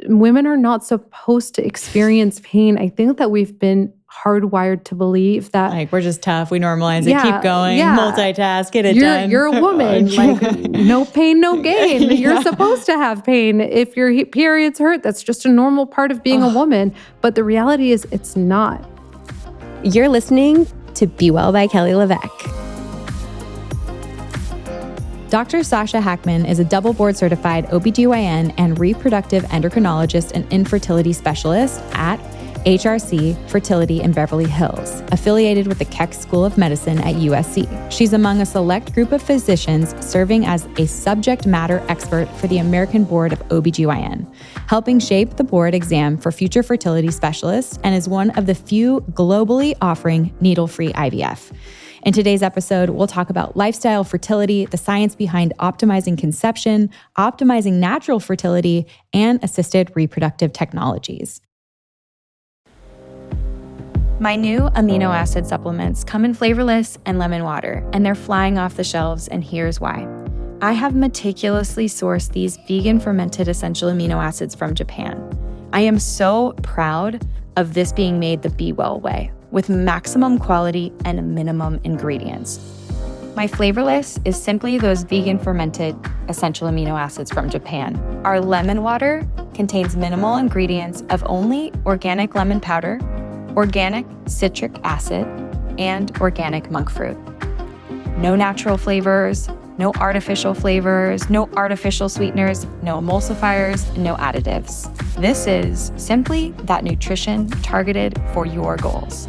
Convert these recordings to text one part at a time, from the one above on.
women are not supposed to experience pain. I think that we've been hardwired to believe that like we're just tough. We normalize it. Keep going. Multitask. Get it done. You're a woman. Like no pain, no gain. You're supposed to have pain. If your periods hurt, that's just a normal part of being a woman. But the reality is it's not. You're listening to Be Well by Kelly LeVeque. Dr. Sasha Hakman is a double board certified OB-GYN and reproductive endocrinologist and infertility specialist at HRC Fertility in Beverly Hills, affiliated with the Keck School of Medicine at USC. She's among a select group of physicians serving as a subject matter expert for the American Board of OB-GYN, helping shape the board exam for future fertility specialists, and is one of the few globally offering needle-free IVF. In today's episode, we'll talk about lifestyle fertility, the science behind optimizing conception, optimizing natural fertility, and assisted reproductive technologies. My new amino acid supplements come in flavorless and lemon water, and they're flying off the shelves, and here's why. I have meticulously sourced these vegan fermented essential amino acids from Japan. I am so proud of this being made the Be Well way, with maximum quality and minimum ingredients. My flavorless is simply those vegan fermented essential amino acids from Japan. Our lemon water contains minimal ingredients of only organic lemon powder, organic citric acid, and organic monk fruit. No natural flavors, no artificial flavors, no artificial sweeteners, no emulsifiers, no additives. This is simply that nutrition targeted for your goals.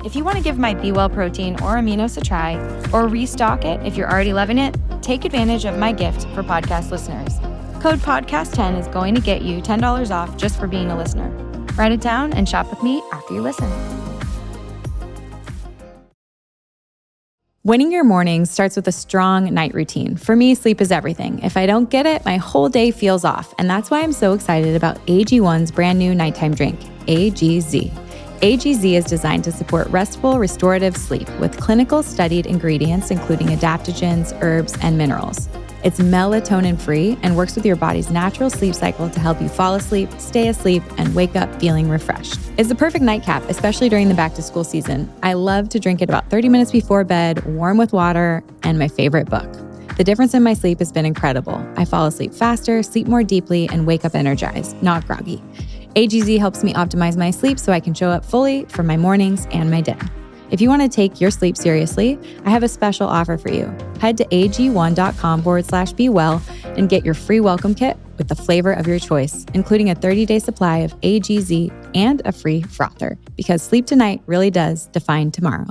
If you want to give my Be Well protein or aminos a try, or restock it if you're already loving it, take advantage of my gift for podcast listeners. Code PODCAST10 is going to get you $10 off just for being a listener. Write it down and shop with me after you listen. Winning your mornings starts with a strong night routine. For me, sleep is everything. If I don't get it, my whole day feels off. And that's why I'm so excited about AG1's brand new nighttime drink, AGZ. AGZ is designed to support restful, restorative sleep with clinical studied ingredients, including adaptogens, herbs, and minerals. It's melatonin-free and works with your body's natural sleep cycle to help you fall asleep, stay asleep, and wake up feeling refreshed. It's the perfect nightcap, especially during the back-to-school season. I love to drink it about 30 minutes before bed, warm with water, and my favorite book. The difference in my sleep has been incredible. I fall asleep faster, sleep more deeply, and wake up energized, not groggy. AGZ helps me optimize my sleep so I can show up fully for my mornings and my day. If you want to take your sleep seriously, I have a special offer for you. Head to ag1.com/bewell and get your free welcome kit with the flavor of your choice, including a 30-day supply of AGZ and a free frother, because sleep tonight really does define tomorrow.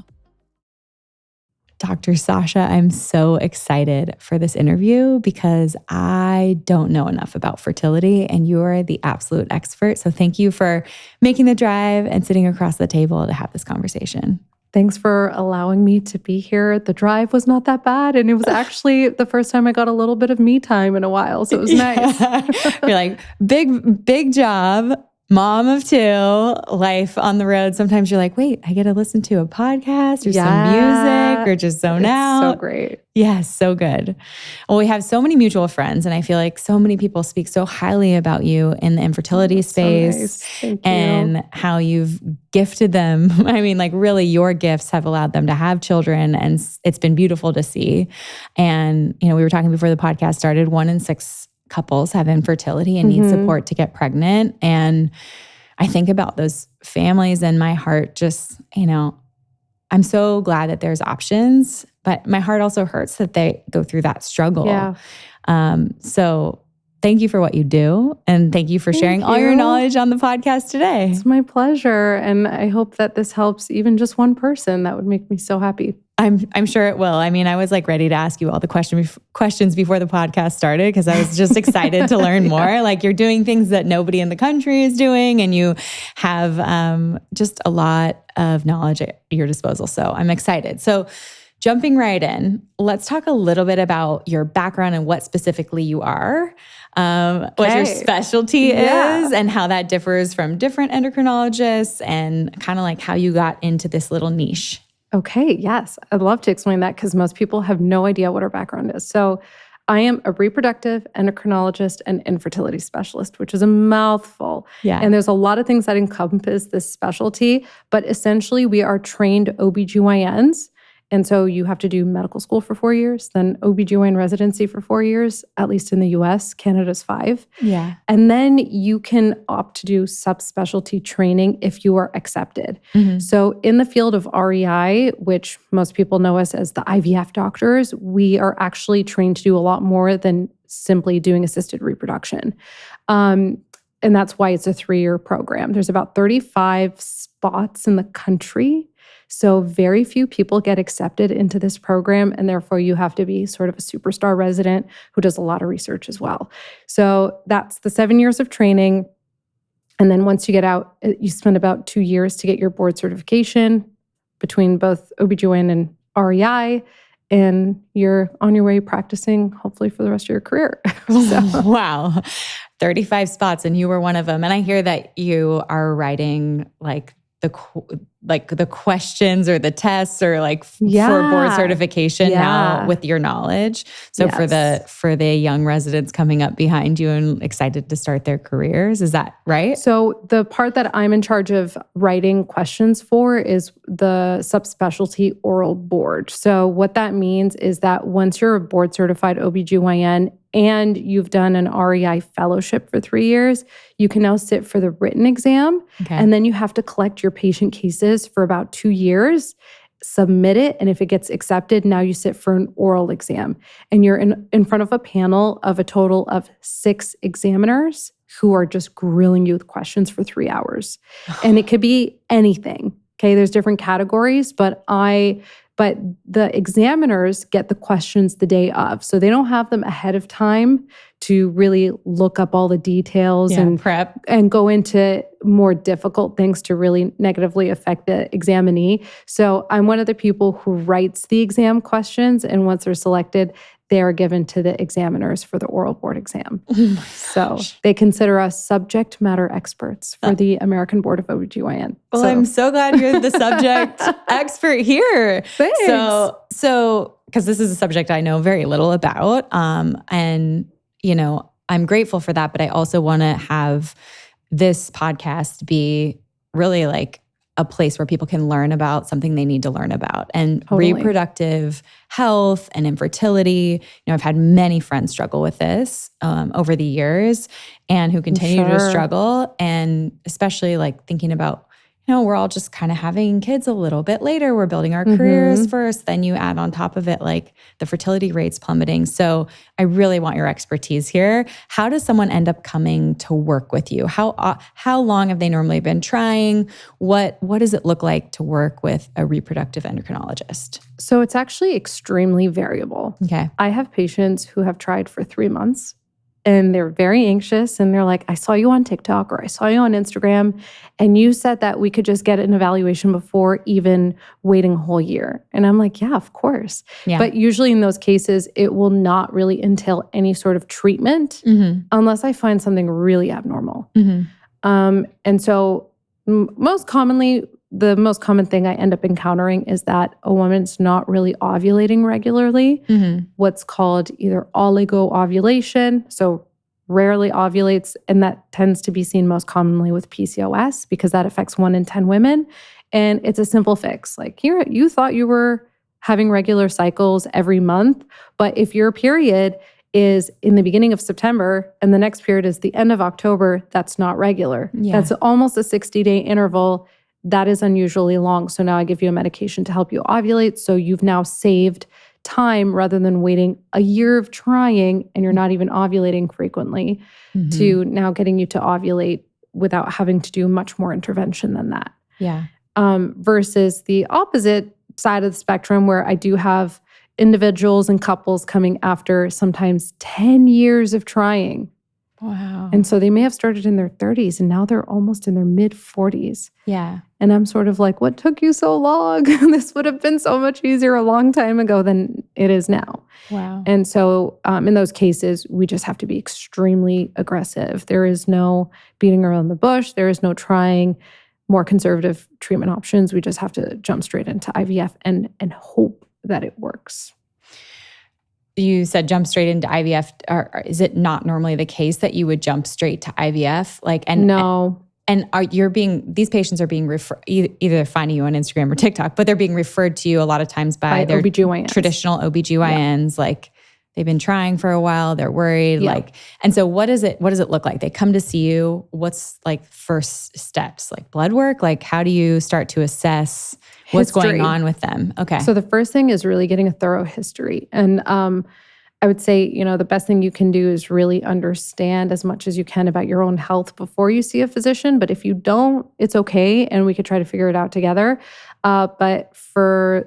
Dr. Sasha, I'm so excited for this interview because I don't know enough about fertility and you are the absolute expert. So thank you for making the drive and sitting across the table to have this conversation. Thanks for allowing me to be here. The drive was not that bad. And it was actually the first time I got a little bit of me time in a while. So it was nice. You're like, big job, mom of two, life on the road. Sometimes you're like, wait, I get to listen to a podcast or some music or just zone out. So great. Yes, so good. Well, we have so many mutual friends, and I feel like so many people speak so highly about you in the infertility space and how you've gifted them. I mean, like really your gifts have allowed them to have children, and it's been beautiful to see. And, you know, we were talking before the podcast started, 1 in 6 couples have infertility and need support to get pregnant. And I think about those families and my heart just, you know, I'm so glad that there's options, but my heart also hurts that they go through that struggle. Yeah. So thank you for what you do. And thank you for sharing all your knowledge on the podcast today. It's my pleasure. And I hope that this helps even just one person. That would make me so happy. I'm sure it will. I mean, I was like ready to ask you all the questions before the podcast started because I was just excited to learn more. Like you're doing things that nobody in the country is doing, and you have just a lot of knowledge at your disposal. So I'm excited. So jumping right in, let's talk a little bit about your background and what specifically you are, what your specialty is, and how that differs from different endocrinologists, and kind of like how you got into this little niche. Okay, yes. I'd love to explain that because most people have no idea what our background is. So I am a reproductive endocrinologist and infertility specialist, which is a mouthful. Yeah. And there's a lot of things that encompass this specialty, but essentially we are trained OB-GYNs. And so you have to do medical school for 4 years, then OB-GYN residency for 4 years, at least in the US. Canada's 5. Yeah. And then you can opt to do subspecialty training if you are accepted. So in the field of REI, which most people know us as the IVF doctors, we are actually trained to do a lot more than simply doing assisted reproduction. And that's why it's a 3-year program. There's about 35 spots in the country. So very few people get accepted into this program, and therefore you have to be sort of a superstar resident who does a lot of research as well. So that's the 7 years of training. And then once you get out, you spend about 2 years to get your board certification between both OB-GYN and REI, and you're on your way practicing, hopefully for the rest of your career. Wow. 35 spots, and you were one of them. And I hear that you are writing the questions or the tests or for board certification now with your knowledge. So for the young residents coming up behind you and excited to start their careers, is that right? So the part that I'm in charge of writing questions for is the subspecialty oral board. So what that means is that once you're a board certified OB-GYN and you've done an REI fellowship for 3 years, you can now sit for the written exam. Okay. And then you have to collect your patient cases for about 2 years, submit it, and if it gets accepted, now you sit for an oral exam. And you're in front of a panel of a total of 6 examiners who are just grilling you with questions for 3 hours. And it could be anything. Okay, there's different categories, but the examiners get the questions the day of. So they don't have them ahead of time to really look up all the details and prep and go into more difficult things to really negatively affect the examinee. So I'm one of the people who writes the exam questions, and once they're selected, they are given to the examiners for the oral board exam. So they consider us subject matter experts for the American Board of OB-GYN. Well, I'm so glad you're the subject expert here. Thanks. So, because this is a subject I know very little about, and I'm grateful for that. But I also want to have this podcast be really a place where people can learn about something they need to learn about. And reproductive health and infertility. I've had many friends struggle with this over the years and who continue to struggle. And especially thinking about, we're all just kind of having kids a little bit later. We're building our careers first. Then you add on top of it, the fertility rates plummeting. So I really want your expertise here. How does someone end up coming to work with you? How long have they normally been trying? What does it look like to work with a reproductive endocrinologist? So it's actually extremely variable. Okay. I have patients who have tried for 3 months. And they're very anxious, and they're like, I saw you on TikTok or I saw you on Instagram, and you said that we could just get an evaluation before even waiting a whole year. And I'm like, yeah, of course. Yeah. But usually in those cases, it will not really entail any sort of treatment unless I find something really abnormal. And so most commonly, the most common thing I end up encountering is that a woman's not really ovulating regularly, what's called either oligo-ovulation, so rarely ovulates, and that tends to be seen most commonly with PCOS because that affects 1 in 10 women. And it's a simple fix. You thought you were having regular cycles every month, but if your period is in the beginning of September and the next period is the end of October, that's not regular. Yeah. That's almost a 60-day interval. That is unusually long. So now I give you a medication to help you ovulate. So you've now saved time rather than waiting a year of trying and you're not even ovulating frequently to now getting you to ovulate without having to do much more intervention than that. Yeah. Versus the opposite side of the spectrum where I do have individuals and couples coming after sometimes 10 years of trying. Wow. And so they may have started in their 30s and now they're almost in their mid 40s. Yeah. And I'm sort of like, what took you so long? This would have been so much easier a long time ago than it is now. Wow. And so in those cases, we just have to be extremely aggressive. There is no beating around the bush. There is no trying more conservative treatment options. We just have to jump straight into IVF and hope that it works. you said jump straight into IVF. Or is it not normally the case that you would jump straight to IVF? No. And these patients are being either finding you on Instagram or TikTok, but they're being referred to you a lot of times by their OB-GYNs. Traditional OB-GYNs. Yeah. Like they've been trying for a while, they're worried. Yeah. And so what does it look like? They come to see you. What's like first steps? Like blood work? Like how do you start to assess what's going on with them? Okay. So the first thing is really getting a thorough history. And I would say, the best thing you can do is really understand as much as you can about your own health before you see a physician. But if you don't, it's okay. And we could try to figure it out together. But for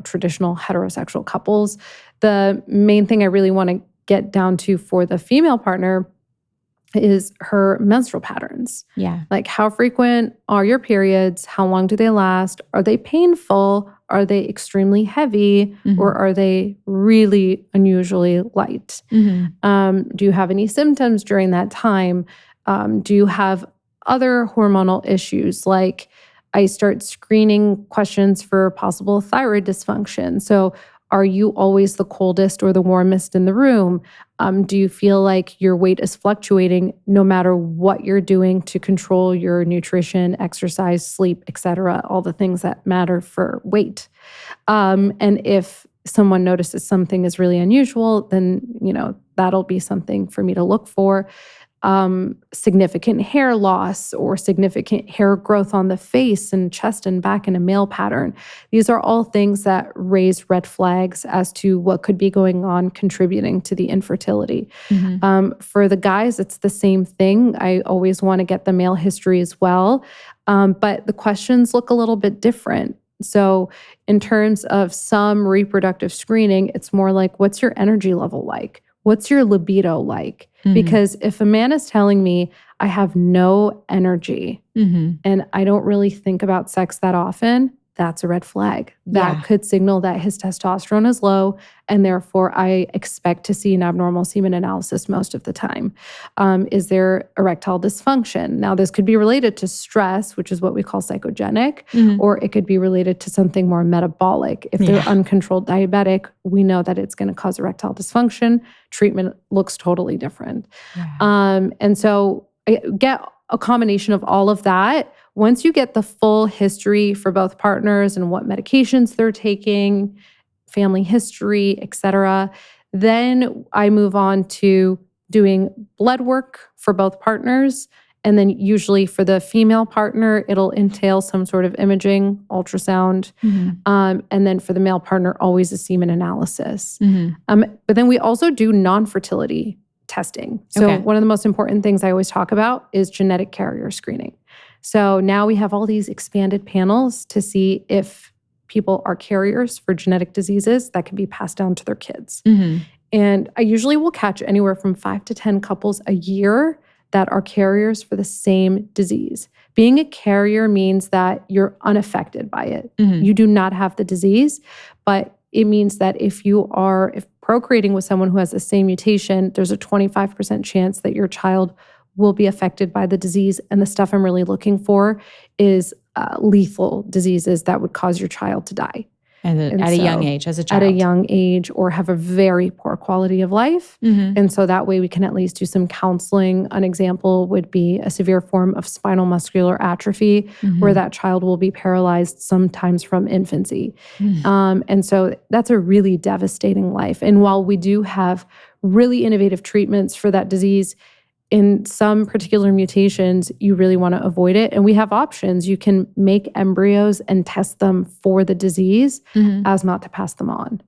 traditional heterosexual couples, the main thing I really want to get down to for the female partner is her menstrual patterns. Yeah. Like how frequent are your periods? How long do they last? Are they painful? Are they extremely heavy? Or are they really unusually light? Do you have any symptoms during that time? Do you have other hormonal issues? Like I start screening questions for possible thyroid dysfunction. So are you always the coldest or the warmest in the room? Do you feel like your weight is fluctuating no matter what you're doing to control your nutrition, exercise, sleep, etc., all the things that matter for weight? And if someone notices something is really unusual, then, that'll be something for me to look for. Significant hair loss or significant hair growth on the face and chest and back in a male pattern. These are all things that raise red flags as to what could be going on contributing to the infertility. For the guys, it's the same thing. I always want to get the male history as well. But the questions look a little bit different. So in terms of some reproductive screening, it's more like, what's your energy level like? What's your libido like? Because if a man is telling me I have no energy and I don't really think about sex that often, that's a red flag. That could signal that his testosterone is low, and therefore I expect to see an abnormal semen analysis most of the time. Is there erectile dysfunction? Now, this could be related to stress, which is what we call psychogenic, or it could be related to something more metabolic. If they're uncontrolled diabetic, we know that it's going to cause erectile dysfunction. Treatment looks totally different. And so I get a combination of all of that. Once you get the full history for both partners and what medications they're taking, family history, etc., then I move on to doing blood work for both partners. And then usually for the female partner, it'll entail some sort of imaging, ultrasound. And then for the male partner, always a semen analysis. But then we also do non-fertility testing. So one of the most important things I always talk about is genetic carrier screening. So now we have all these expanded panels to see if people are carriers for genetic diseases that can be passed down to their kids. And I usually will catch anywhere from 5 to 10 couples a year that are carriers for the same disease. Being a carrier means that you're unaffected by it. You do not have the disease, but it means that if procreating with someone who has the same mutation, there's a 25% chance that your child will be affected by the disease. And the stuff I'm really looking for is lethal diseases that would cause your child to die. At a young age, as a child. At a young age, or have a very poor quality of life. And so that way we can at least do some counseling. An example would be a severe form of spinal muscular atrophy, where that child will be paralyzed sometimes from infancy. And so that's a really devastating life. And while we do have really innovative treatments for that disease, in some particular mutations, you really want to avoid it. And we have options. You can make embryos and test them for the disease as not to pass them on.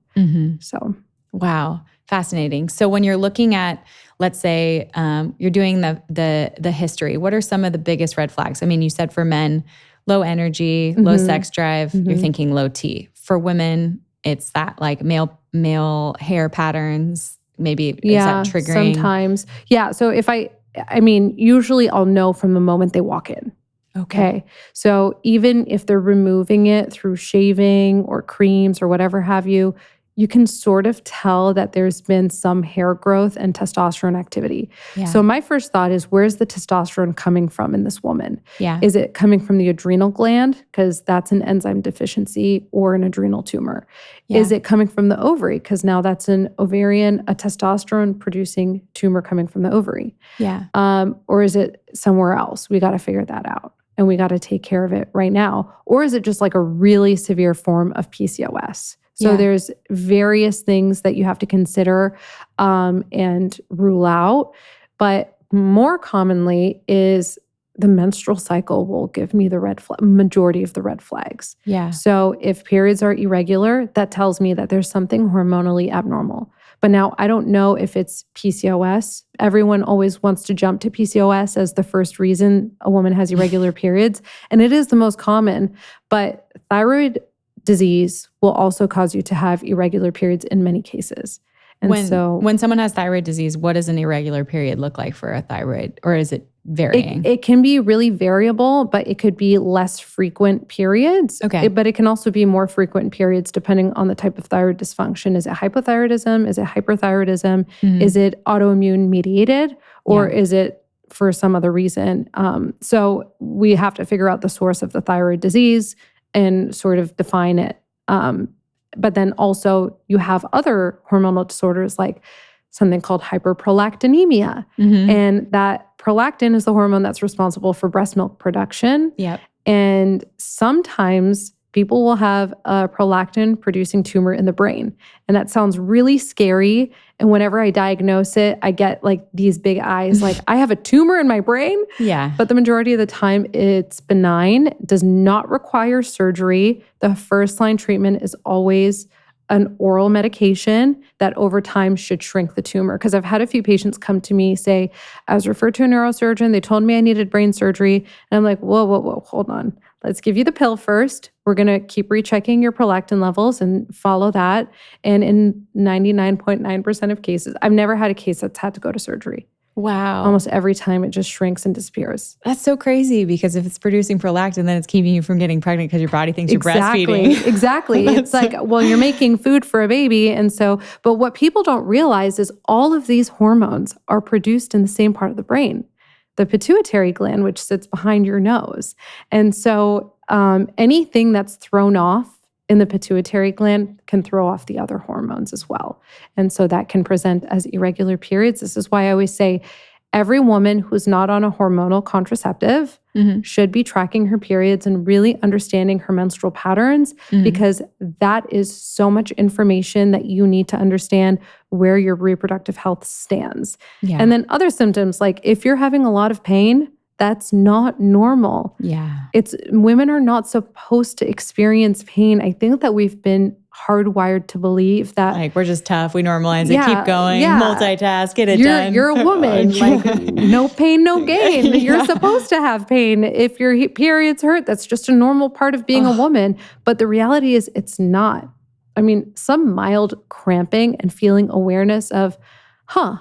So, wow, fascinating. So when you're looking at, let's say, you're doing the history, what are some of the biggest red flags? I mean, you said for men, low energy, low sex drive, you're thinking low T. For women, it's that like male hair patterns. Maybe is that triggering? Sometimes. Yeah. So usually I'll know from the moment they walk in. Okay. So even if they're removing it through shaving or creams or whatever have you, you can sort of tell that there's been some hair growth and testosterone activity. Yeah. So my first thought is, where's the testosterone coming from in this woman? Yeah. Is it coming from the adrenal gland? Because that's an enzyme deficiency or an adrenal tumor. Yeah. Is it coming from the ovary? Because now that's an ovarian, a testosterone producing tumor coming from the ovary. Yeah. Or is it somewhere else? We got to figure that out. And we got to take care of it right now. Or is it just like a really severe form of PCOS? So there's various things that you have to consider and rule out. But more commonly is the menstrual cycle will give me the majority of the red flags. Yeah. So if periods are irregular, that tells me that there's something hormonally abnormal. But now I don't know if it's PCOS. Everyone always wants to jump to PCOS as the first reason a woman has irregular periods. And it is the most common. But thyroid disease will also cause you to have irregular periods in many cases. And when someone has thyroid disease, what does an irregular period look like for a thyroid? Or is it varying? It can be really variable, but it could be less frequent periods. Okay. But it can also be more frequent periods depending on the type of thyroid dysfunction. Is it hypothyroidism? Is it hyperthyroidism? Mm-hmm. Is it autoimmune mediated? Or is it for some other reason? So we have to figure out the source of the thyroid disease and sort of define it. But then also you have other hormonal disorders like something called hyperprolactinemia. Mm-hmm. And that prolactin is the hormone that's responsible for breast milk production. Yep. And sometimes people will have a prolactin producing tumor in the brain. And that sounds really scary. And whenever I diagnose it, I get like these big eyes, like I have a tumor in my brain. Yeah. But the majority of the time it's benign, does not require surgery. The first line treatment is always an oral medication that over time should shrink the tumor. Because I've had a few patients come to me say, I was referred to a neurosurgeon. They told me I needed brain surgery. And I'm like, whoa, hold on. Let's give you the pill first. We're going to keep rechecking your prolactin levels and follow that. And in 99.9% of cases, I've never had a case that's had to go to surgery. Wow. Almost every time it just shrinks and disappears. That's so crazy because if it's producing prolactin, then it's keeping you from getting pregnant because your body thinks you're breastfeeding. Exactly. It's like, well, you're making food for a baby. And so, but what people don't realize is all of these hormones are produced in the same part of the brain, the pituitary gland, which sits behind your nose. And so anything that's thrown off in the pituitary gland can throw off the other hormones as well. And so that can present as irregular periods. This is why I always say every woman who's not on a hormonal contraceptive should be tracking her periods and really understanding her menstrual patterns, because that is so much information that you need to understand where your reproductive health stands. Yeah. And then other symptoms, like if you're having a lot of pain, that's not normal. Yeah. Women are not supposed to experience pain. I think that we've been hardwired to believe that like we're just tough. We normalize it. Keep going. Multitask. Get it done. You're a woman. Like no pain, no gain. You're supposed to have pain. If your periods hurt, that's just a normal part of being a woman. But the reality is it's not. I mean, some mild cramping and feeling awareness of, I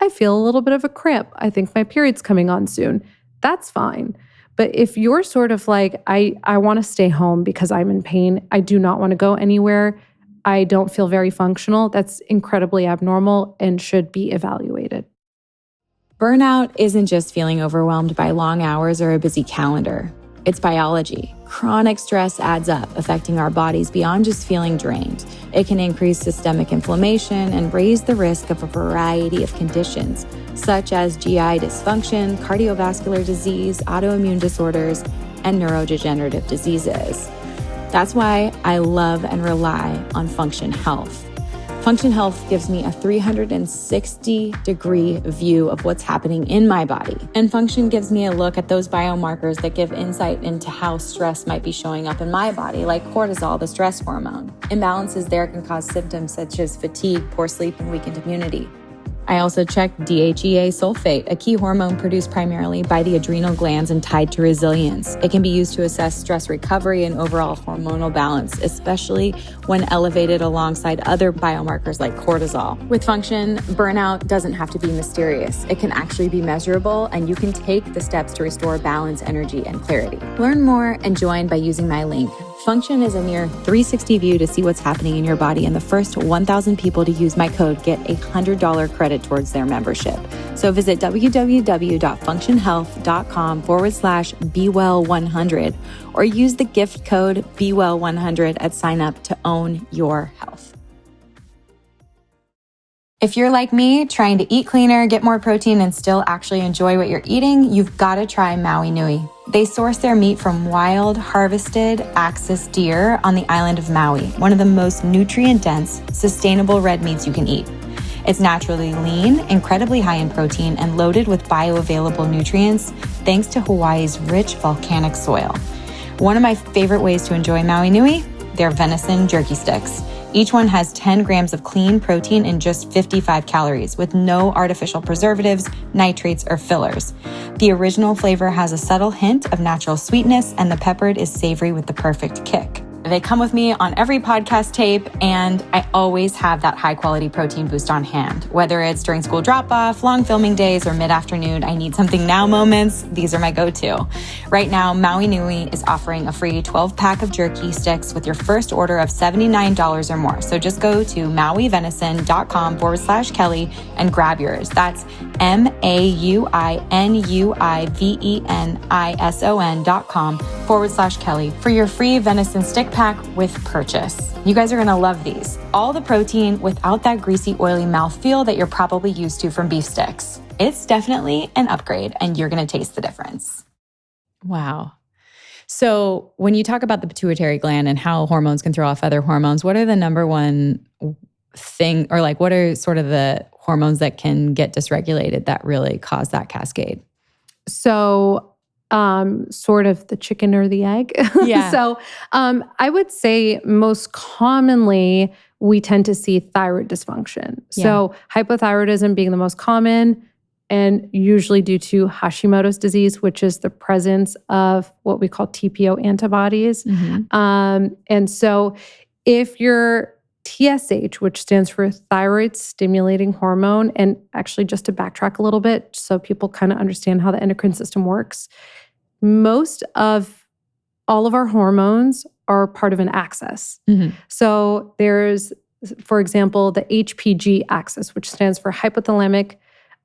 feel a little bit of a cramp. I think my period's coming on soon. That's fine. But if you're sort of like, I want to stay home because I'm in pain, I do not want to go anywhere, I don't feel very functional, that's incredibly abnormal and should be evaluated. Burnout isn't just feeling overwhelmed by long hours or a busy calendar. It's biology. Chronic stress adds up, affecting our bodies beyond just feeling drained. It can increase systemic inflammation and raise the risk of a variety of conditions, such as GI dysfunction, cardiovascular disease, autoimmune disorders, and neurodegenerative diseases. That's why I love and rely on Function Health. Function Health gives me a 360-degree view of what's happening in my body. And Function gives me a look at those biomarkers that give insight into how stress might be showing up in my body, like cortisol, the stress hormone. Imbalances there can cause symptoms such as fatigue, poor sleep, and weakened immunity. I also checked DHEA sulfate, a key hormone produced primarily by the adrenal glands and tied to resilience. It can be used to assess stress recovery and overall hormonal balance, especially when elevated alongside other biomarkers like cortisol. With Function, burnout doesn't have to be mysterious. It can actually be measurable, and you can take the steps to restore balance, energy, and clarity. Learn more and join by using my link, Function is a near 360 view to see what's happening in your body, and the first 1,000 people to use my code get a $100 credit towards their membership. So visit www.functionhealth.com/BeWell100 or use the gift code BeWell100 at sign up to own your health. If you're like me, trying to eat cleaner, get more protein, and still actually enjoy what you're eating, you've got to try Maui Nui. They source their meat from wild, harvested axis deer on the island of Maui, one of the most nutrient-dense, sustainable red meats you can eat. It's naturally lean, incredibly high in protein, and loaded with bioavailable nutrients thanks to Hawaii's rich volcanic soil. One of my favorite ways to enjoy Maui Nui? Their venison jerky sticks. Each one has 10 grams of clean protein and just 55 calories with no artificial preservatives, nitrates, or fillers. The original flavor has a subtle hint of natural sweetness, and the peppered is savory with the perfect kick. They come with me on every podcast tape, and I always have that high-quality protein boost on hand. Whether it's during school drop-off, long filming days, or mid-afternoon, I need something now moments, these are my go-to. Right now, Maui Nui is offering a free 12-pack of jerky sticks with your first order of $79 or more. So just go to mauivenison.com/Kelly and grab yours. That's MAUINUIVENISON.com/Kelly for your free venison stick pack with purchase. You guys are gonna love these. All the protein without that greasy, oily mouthfeel that you're probably used to from beef sticks. It's definitely an upgrade, and you're gonna taste the difference. Wow. So when you talk about the pituitary gland and how hormones can throw off other hormones, what are the number one thing, or like what are sort of the hormones that can get dysregulated that really cause that cascade? So sort of the chicken or the egg. Yeah. So I would say most commonly we tend to see thyroid dysfunction. So hypothyroidism being the most common, and usually due to Hashimoto's disease, which is the presence of what we call TPO antibodies. And so if your TSH, which stands for thyroid stimulating hormone, and actually just to backtrack a little bit so people kind of understand how the endocrine system works, most of all of our hormones are part of an axis. So there's, for example, the HPG axis, which stands for hypothalamic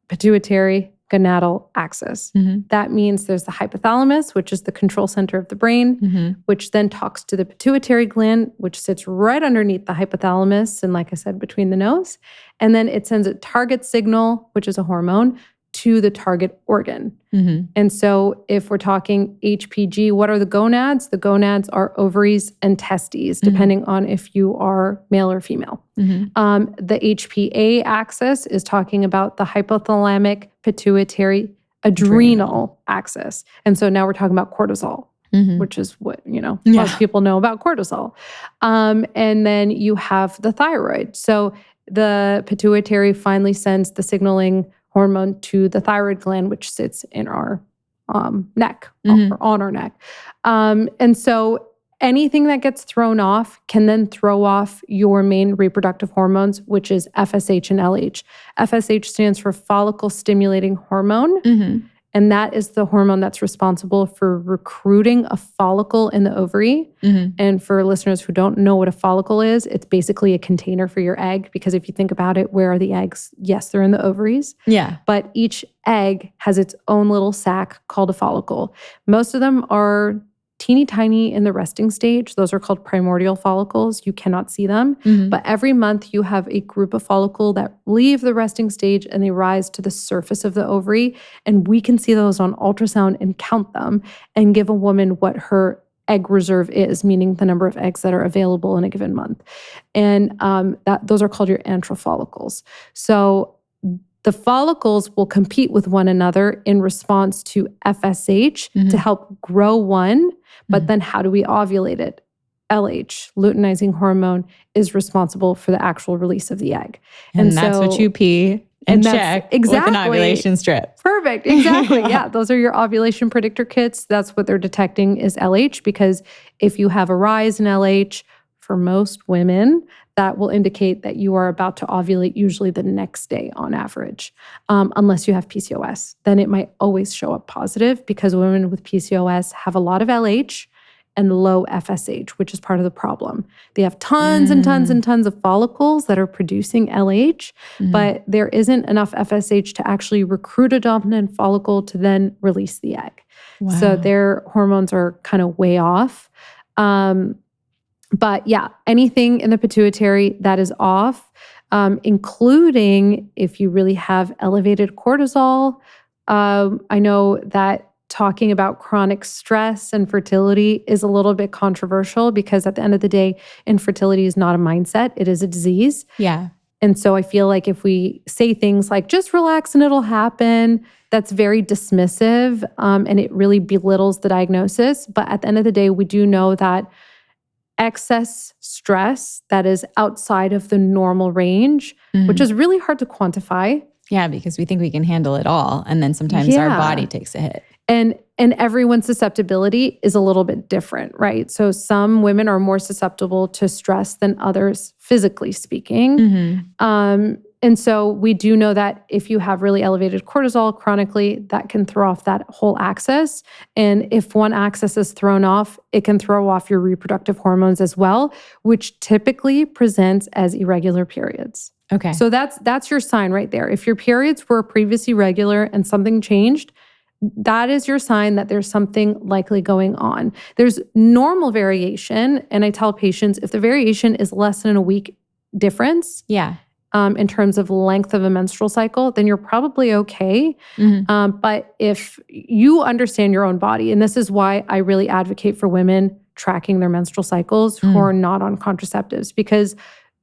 pituitary gonadal axis. That means there's the hypothalamus, which is the control center of the brain, which then talks to the pituitary gland, which sits right underneath the hypothalamus and, like I said, between the nose. And then it sends a target signal, which is a hormone, to the target organ. And so if we're talking HPG, what are the gonads? The gonads are ovaries and testes, depending on if you are male or female. The HPA axis is talking about the hypothalamic pituitary adrenal axis. And so now we're talking about cortisol, which is what, most people know about cortisol. And then you have the thyroid. So the pituitary finally sends the signaling hormone to the thyroid gland, which sits in our neck, or on our neck. And so anything that gets thrown off can then throw off your main reproductive hormones, which is FSH and LH. FSH stands for follicle stimulating hormone. And that is the hormone that's responsible for recruiting a follicle in the ovary. And for listeners who don't know what a follicle is, it's basically a container for your egg, because if you think about it, where are the eggs? Yes, they're in the ovaries. But each egg has its own little sac called a follicle. Most of them are teeny tiny in the resting stage. Those are called primordial follicles. You cannot see them. But every month you have a group of follicle that leave the resting stage and they rise to the surface of the ovary. And we can see those on ultrasound and count them and give a woman what her egg reserve is, meaning the number of eggs that are available in a given month. And those are called your antral follicles. So the follicles will compete with one another in response to FSH to help grow one. But then how do we ovulate it? LH, luteinizing hormone, is responsible for the actual release of the egg. And that's what you pee and check with an ovulation strip. Perfect. Exactly. Yeah. Those are your ovulation predictor kits. That's what they're detecting is LH, because if you have a rise in LH, for most women, that will indicate that you are about to ovulate usually the next day on average, unless you have PCOS. Then it might always show up positive, because women with PCOS have a lot of LH and low FSH, which is part of the problem. They have tons and tons and tons of follicles that are producing LH, but there isn't enough FSH to actually recruit a dominant follicle to then release the egg. Wow. So their hormones are kind of way off. But yeah, anything in the pituitary that is off, including if you really have elevated cortisol. I know that talking about chronic stress and fertility is a little bit controversial because at the end of the day, infertility is not a mindset, it is a disease. Yeah. And so I feel like if we say things like, just relax and it'll happen, that's very dismissive, and it really belittles the diagnosis. But at the end of the day, we do know that excess stress that is outside of the normal range, which is really hard to quantify. Yeah, because we think we can handle it all. And then sometimes our body takes a hit. And everyone's susceptibility is a little bit different, right? So some women are more susceptible to stress than others, physically speaking. And so we do know that if you have really elevated cortisol chronically, that can throw off that whole axis. And if one axis is thrown off, it can throw off your reproductive hormones as well, which typically presents as irregular periods. Okay. So that's your sign right there. If your periods were previously regular and something changed, that is your sign that there's something likely going on. There's normal variation. And I tell patients, if the variation is less than a week difference, in terms of length of a menstrual cycle, then you're probably okay. But if you understand your own body, and this is why I really advocate for women tracking their menstrual cycles who are not on contraceptives, because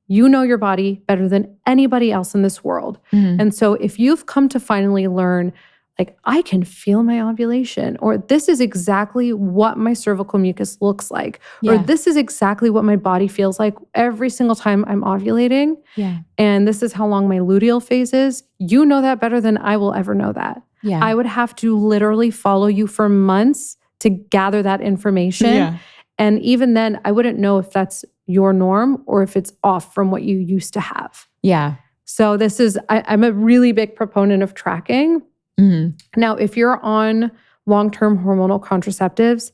you know your body better than anybody else in this world. And so if you've come to finally learn, like, I can feel my ovulation, or this is exactly what my cervical mucus looks like, or this is exactly what my body feels like every single time I'm ovulating. And this is how long my luteal phase is. You know that better than I will ever know that. I would have to literally follow you for months to gather that information. And even then, I wouldn't know if that's your norm or if it's off from what you used to have. So this is, I'm a really big proponent of tracking. Now, if you're on long-term hormonal contraceptives,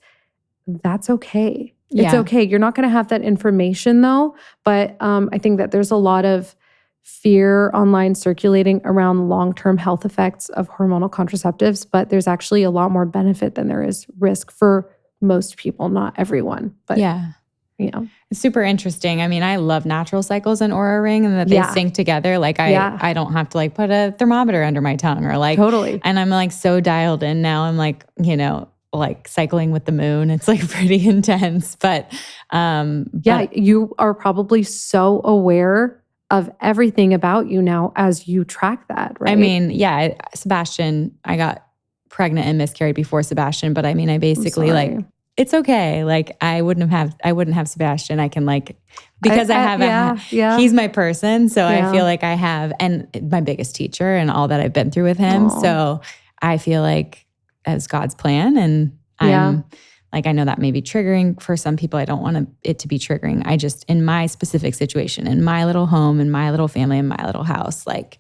that's okay. It's okay. You're not going to have that information though. But I think that there's a lot of fear online circulating around long-term health effects of hormonal contraceptives, but there's actually a lot more benefit than there is risk for most people, not everyone. But you know. It's super interesting. I mean, I love natural cycles and Oura Ring and that they sync together. Like I don't have to like put a thermometer under my tongue or like, and I'm like so dialed in now. I'm like, you know, like cycling with the moon. It's like pretty intense, but you are probably so aware of everything about you now as you track that, right? I mean, Sebastian, I got pregnant and miscarried before Sebastian, but I mean, I basically like, it's okay. Like I wouldn't have Sebastian. I can like, because I have he's my person. So I feel like I have, and my biggest teacher and all that I've been through with him. So I feel like as God's plan, and I'm like, I know that may be triggering for some people. I don't want it to be triggering. I just, in my specific situation, in my little home, in my little family, in my little house, like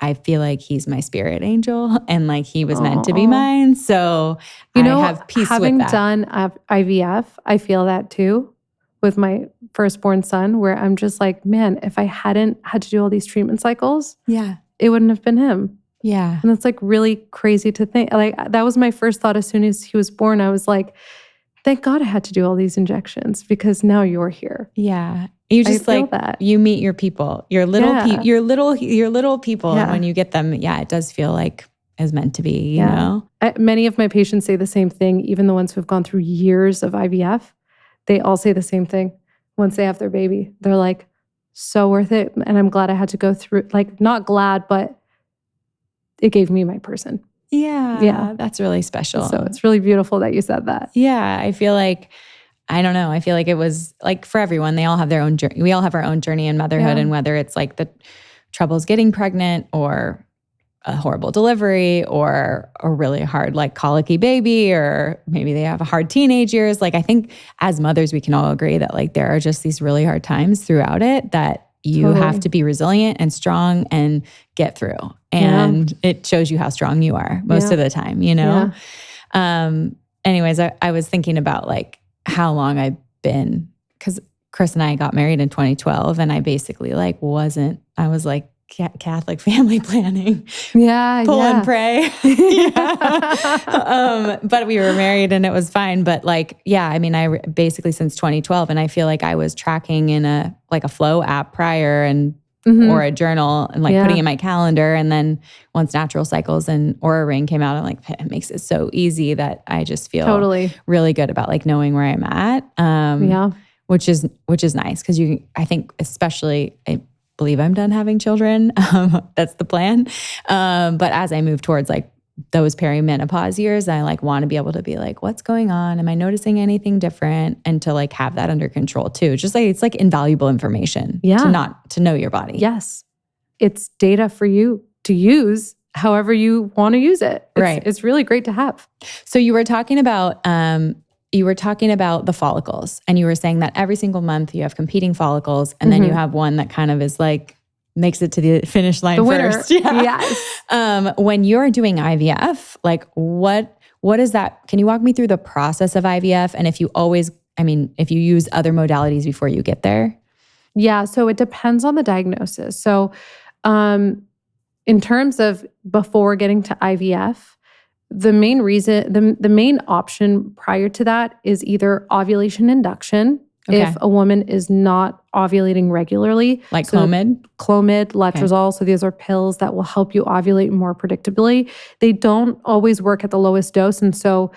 I feel like he's my spirit angel and like he was meant to be mine. So I have peace with that. Having done IVF, I feel that too with my firstborn son, where I'm just like, man, if I hadn't had to do all these treatment cycles, it wouldn't have been him. And it's like really crazy to think. Like that was my first thought as soon as he was born. I was like, thank God I had to do all these injections because now you're here. You just like that. You meet your people, your little people, and when you get them, it does feel like it's meant to be. You know, many of my patients say the same thing. Even the ones who have gone through years of IVF, they all say the same thing. Once they have their baby, they're like, so worth it. And I'm glad I had to go through. Like, not glad, but it gave me my person. That's really special. So it's really beautiful that you said that. I feel like. I don't know. I feel like it was like for everyone, they all have their own journey. We all have our own journey in motherhood, and whether it's like the troubles getting pregnant or a horrible delivery or a really hard like colicky baby, or maybe they have a hard teenage years. Like I think as mothers, we can all agree that like there are just these really hard times throughout it that you have to be resilient and strong and get through. And it shows you how strong you are most of the time, you know? Anyways, I was thinking about like, how long I've been, because Chris and I got married in 2012, and I basically I was like Catholic family planning. Yeah. Pull and pray. But we were married and it was fine. But I basically since 2012, and I feel like I was tracking in a flow app prior and or a journal and putting in my calendar. And then once Natural Cycles and Aura Ring came out, I'm like, it makes it so easy that I just feel really good about knowing where I'm at. Which is nice because I think especially I believe I'm done having children. That's the plan. But as I move towards those perimenopause years, I want to be able to be what's going on? Am I noticing anything different? And to have that under control too. Just it's invaluable information to know your body. Yes. It's data for you to use however you want to use it. It's really great to have. So you were talking about the follicles, and you were saying that every single month you have competing follicles, and then you have one that kind of is makes it to the finish line first. Yeah. Yes. When you're doing IVF, what is that? Can you walk me through the process of IVF? And if you use other modalities before you get there? Yeah. So it depends on the diagnosis. So in terms of before getting to IVF, the main reason, the main option prior to that is either ovulation induction. Okay. If a woman is not ovulating regularly. Clomid? Clomid, letrozole. Okay. So these are pills that will help you ovulate more predictably. They don't always work at the lowest dose. And so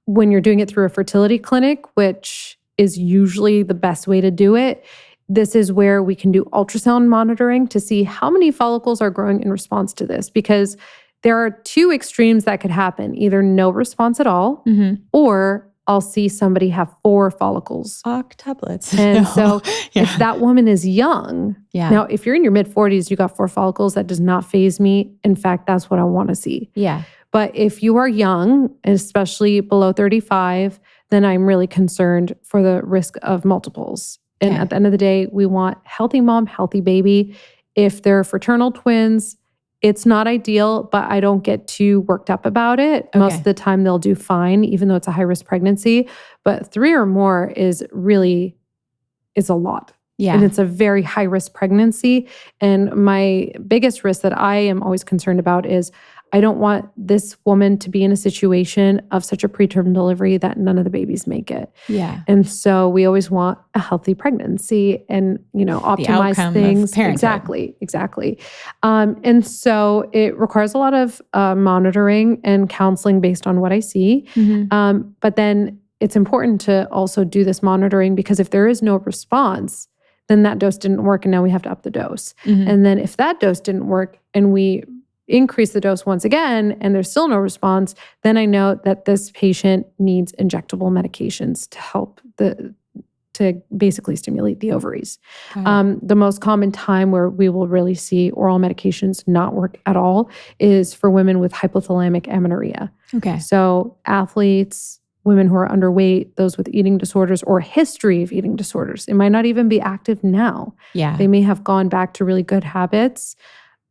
when you're doing it through a fertility clinic, which is usually the best way to do it, this is where we can do ultrasound monitoring to see how many follicles are growing in response to this. Because there are two extremes that could happen. Either no response at all, or I'll see somebody have 4 follicles. Octuplets. And so if that woman is young, now if you're in your mid-40s, you got 4 follicles, that does not faze me. In fact, that's what I want to see. Yeah. But if you are young, especially below 35, then I'm really concerned for the risk of multiples. And at the end of the day, we want healthy mom, healthy baby. If they're fraternal twins, it's not ideal, but I don't get too worked up about it. Okay. Most of the time they'll do fine, even though it's a high-risk pregnancy. But 3 or more is a lot. Yeah. And it's a very high-risk pregnancy. And my biggest risk that I am always concerned about is I don't want this woman to be in a situation of such a preterm delivery that none of the babies make it. Yeah. And so we always want a healthy pregnancy and, optimize things. Exactly. And so it requires a lot of monitoring and counseling based on what I see. But then it's important to also do this monitoring because if there is no response, then that dose didn't work and now we have to up the dose. And then if that dose didn't work and we increase the dose once again and there's still no response, then I know that this patient needs injectable medications to help to basically stimulate the ovaries. The most common time where we will really see oral medications not work at all is for women with hypothalamic amenorrhea. Okay. So athletes, women who are underweight, those with eating disorders or history of eating disorders. It might not even be active now. Yeah. They may have gone back to really good habits,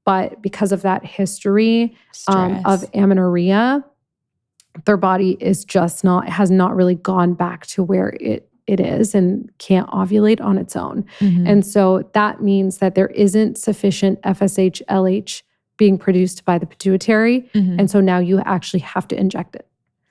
but because of that history of amenorrhea, their body has not really gone back to where it is and can't ovulate on its own. And so that means that there isn't sufficient FSH, LH being produced by the pituitary. And so now you actually have to inject it.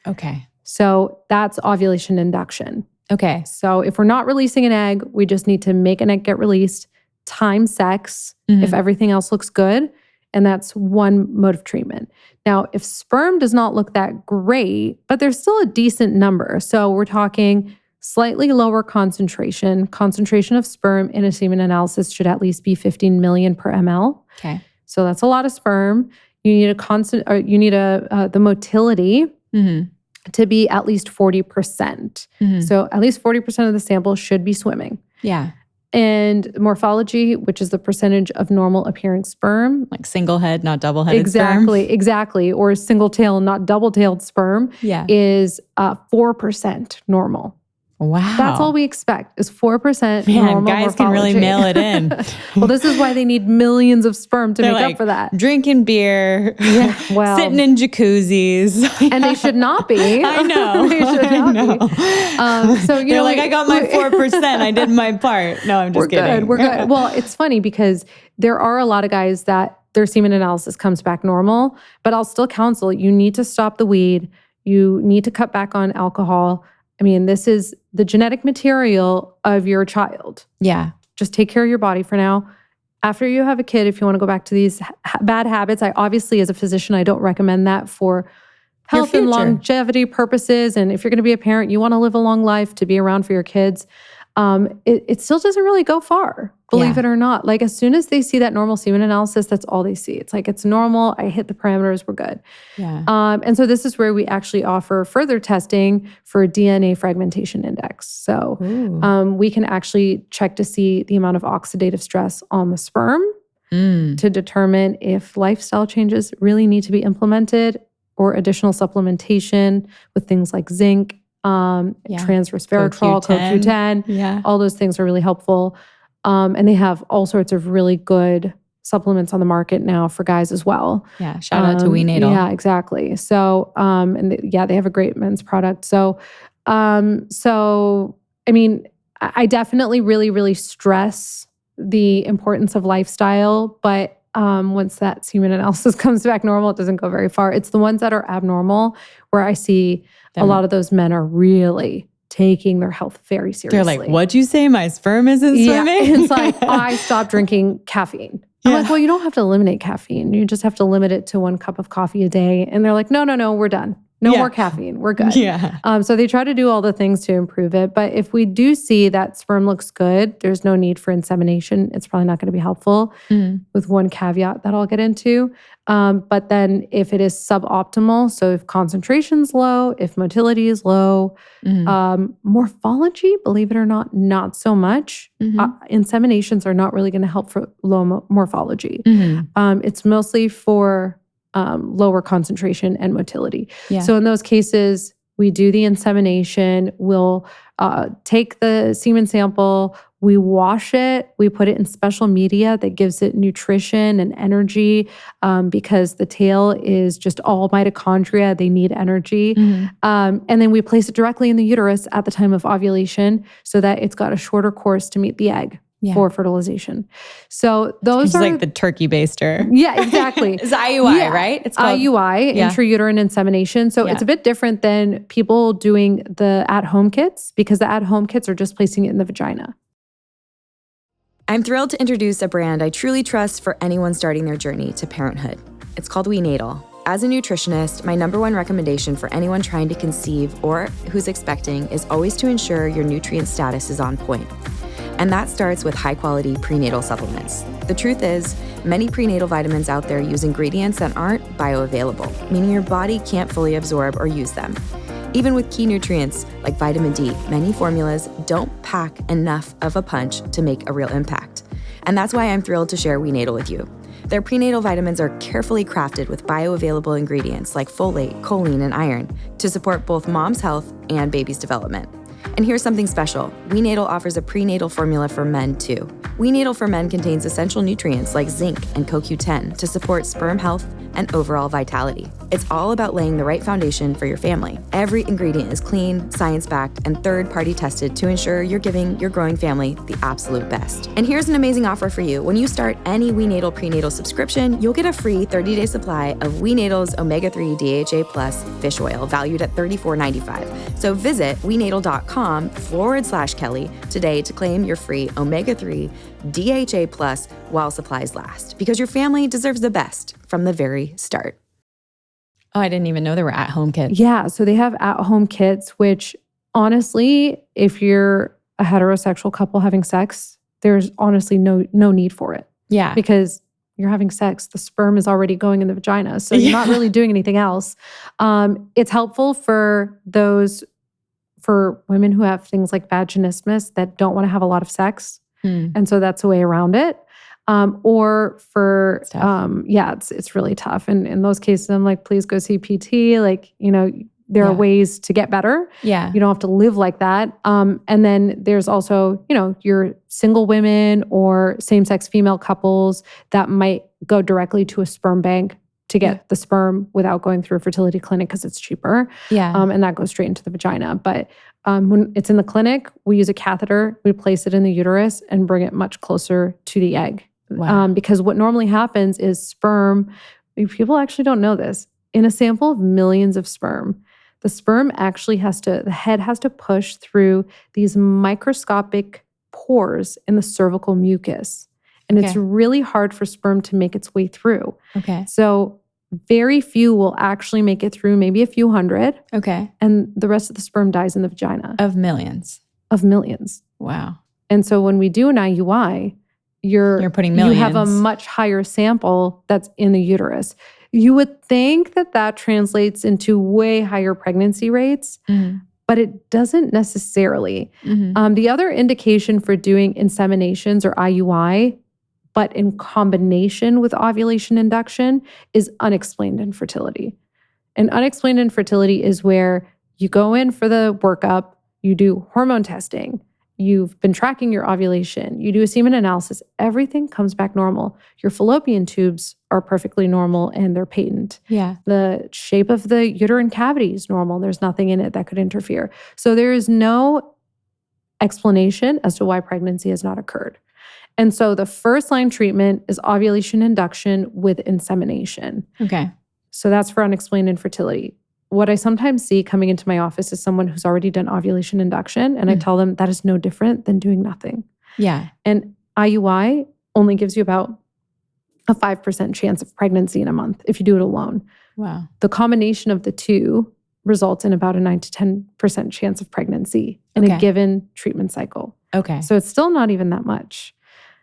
Okay. So that's ovulation induction. Okay. So if we're not releasing an egg, we just need to make an egg get released, time sex if everything else looks good. And that's one mode of treatment. Now, if sperm does not look that great, but there's still a decent number. So we're talking slightly lower concentration of sperm in a semen analysis should at least be 15 million per ml. Okay. So that's a lot of sperm. You need the motility to be at least 40%. So at least 40% of the sample should be swimming. Yeah. And morphology, which is the percentage of normal appearing sperm. Like single head, not double-headed sperm. Exactly. Or single tail, not double-tailed sperm is 4% normal. Wow. That's all we expect is 4% Man, normal guys morphology. can really mail it in. Well, this is why they need millions of sperm to They're make like, up for that. drinking beer, Well, sitting in jacuzzis. and they should not be. I know. They should not be. So, you They're know, like, I got my 4%. I did my part. No, I'm just kidding. We're good. Well, it's funny because there are a lot of guys that their semen analysis comes back normal, but I'll still counsel you need to stop the weed. You need to cut back on alcohol. I mean, this is the genetic material of your child. Yeah. Just take care of your body for now. After you have a kid, if you want to go back to these bad habits, I obviously, as a physician, I don't recommend that for health and longevity purposes. And if you're going to be a parent, you want to live a long life to be around for your kids. It still doesn't really go far, believe it or not. Like as soon as they see that normal semen analysis, that's all they see. It's like, it's normal. I hit the parameters. We're good. Yeah. And so this is where we actually offer further testing for DNA fragmentation index. So we can actually check to see the amount of oxidative stress on the sperm to determine if lifestyle changes really need to be implemented or additional supplementation with things like zinc, transresveratrol, CoQ10. All those things are really helpful. And they have all sorts of really good supplements on the market now for guys as well. Yeah. Shout out to WeNatal. Yeah, exactly. So, they have a great men's product. So, I mean, I definitely really, really stress the importance of lifestyle, but once that semen analysis comes back normal, it doesn't go very far. It's the ones that are abnormal where I see a lot of those men are really taking their health very seriously. They're like, what'd you say? My sperm isn't swimming? Yeah, it's like, I stopped drinking caffeine. I'm like, well, you don't have to eliminate caffeine. You just have to limit it to 1 cup of coffee a day. And they're like, no, we're done. No more caffeine. We're good. Yeah. So they try to do all the things to improve it. But if we do see that sperm looks good, there's no need for insemination. It's probably not going to be helpful with one caveat that I'll get into. But then if it is suboptimal, so if concentration's low, if motility is low, morphology, believe it or not so much. Inseminations are not really going to help for low morphology. It's mostly for lower concentration and motility. So in those cases, we do the insemination. We'll take the semen sample, we wash it, we put it in special media that gives it nutrition and energy because the tail is just all mitochondria. They need energy. And then we place it directly in the uterus at the time of ovulation so that it's got a shorter course to meet the egg. For fertilization. So those are like the turkey baster. Yeah, exactly. It's IUI, right? It's called IUI, intrauterine insemination. So it's a bit different than people doing the at-home kits because the at-home kits are just placing it in the vagina. I'm thrilled to introduce a brand I truly trust for anyone starting their journey to parenthood. It's called WeNatal. As a nutritionist, my number one recommendation for anyone trying to conceive or who's expecting is always to ensure your nutrient status is on point. And that starts with high-quality prenatal supplements. The truth is, many prenatal vitamins out there use ingredients that aren't bioavailable, meaning your body can't fully absorb or use them. Even with key nutrients like vitamin D, many formulas don't pack enough of a punch to make a real impact. And that's why I'm thrilled to share WeNatal with you. Their prenatal vitamins are carefully crafted with bioavailable ingredients like folate, choline, and iron to support both mom's health and baby's development. And here's something special. WeNatal offers a prenatal formula for men too. WeNatal for Men contains essential nutrients like zinc and CoQ10 to support sperm health and overall vitality. It's all about laying the right foundation for your family. Every ingredient is clean, science-backed, and third-party tested to ensure you're giving your growing family the absolute best. And here's an amazing offer for you. When you start any WeNatal prenatal subscription, you'll get a free 30-day supply of WeNatal's omega-3 DHA Plus fish oil valued at $34.95. So visit WeNatal.com/Kelly today to claim your free omega-3 DHA Plus while supplies last, because your family deserves the best from the very start. Oh, I didn't even know there were at-home kits. Yeah, so they have at-home kits, which honestly, if you're a heterosexual couple having sex, there's honestly no need for it. Yeah. Because you're having sex, the sperm is already going in the vagina, so you're not really doing anything else. It's helpful for women who have things like vaginismus that don't want to have a lot of sex. And so that's a way around it. Or for, it's really tough. And in those cases, I'm like, please go see PT. Like, there are ways to get better. Yeah. You don't have to live like that. And then there's also, your single women or same-sex female couples that might go directly to a sperm bank to get the sperm without going through a fertility clinic because it's cheaper. Yeah. And that goes straight into the vagina. But when it's in the clinic, we use a catheter, we place it in the uterus and bring it much closer to the egg. Wow. Because what normally happens is sperm, people actually don't know this, in a sample of millions of sperm, the sperm actually the head has to push through these microscopic pores in the cervical mucus. And it's really hard for sperm to make its way through. Okay. So very few will actually make it through, maybe a few hundred. Okay. And the rest of the sperm dies in the vagina. Of millions. Of millions. Wow. And so when we do an IUI, you're putting millions. You have a much higher sample that's in the uterus. You would think that translates into way higher pregnancy rates, but it doesn't necessarily. The other indication for doing inseminations or IUI, but in combination with ovulation induction, is unexplained infertility. And unexplained infertility is where you go in for the workup, you do hormone testing, you've been tracking your ovulation, you do a semen analysis, everything comes back normal. Your fallopian tubes are perfectly normal and they're patent. Yeah. The shape of the uterine cavity is normal. There's nothing in it that could interfere. So there is no explanation as to why pregnancy has not occurred. And so the first line treatment is ovulation induction with insemination. Okay. So that's for unexplained infertility. What I sometimes see coming into my office is someone who's already done ovulation induction, and I tell them that is no different than doing nothing. Yeah. And IUI only gives you about a 5% chance of pregnancy in a month if you do it alone. Wow. The combination of the two results in about a 9 to 10% chance of pregnancy in a given treatment cycle. Okay. So it's still not even that much.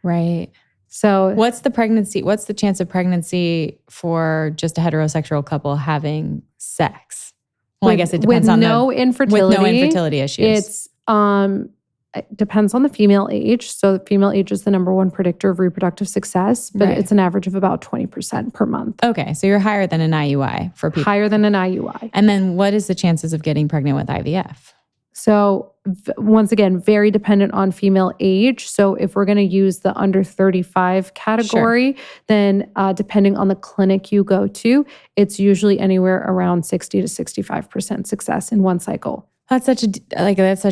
Right. So what's the chance of pregnancy for just a heterosexual couple having sex? Well, I guess it depends on infertility. With no infertility issues. It depends on the female age. So the female age is the number one predictor of reproductive success, but it's an average of about 20% per month. Okay. So you're higher than an IUI for people. Higher than an IUI. And then what is the chances of getting pregnant with IVF? So once again, very dependent on female age. So if we're going to use the under 35 category, then depending on the clinic you go to, it's usually anywhere around 60 to 65% success in one cycle. That's such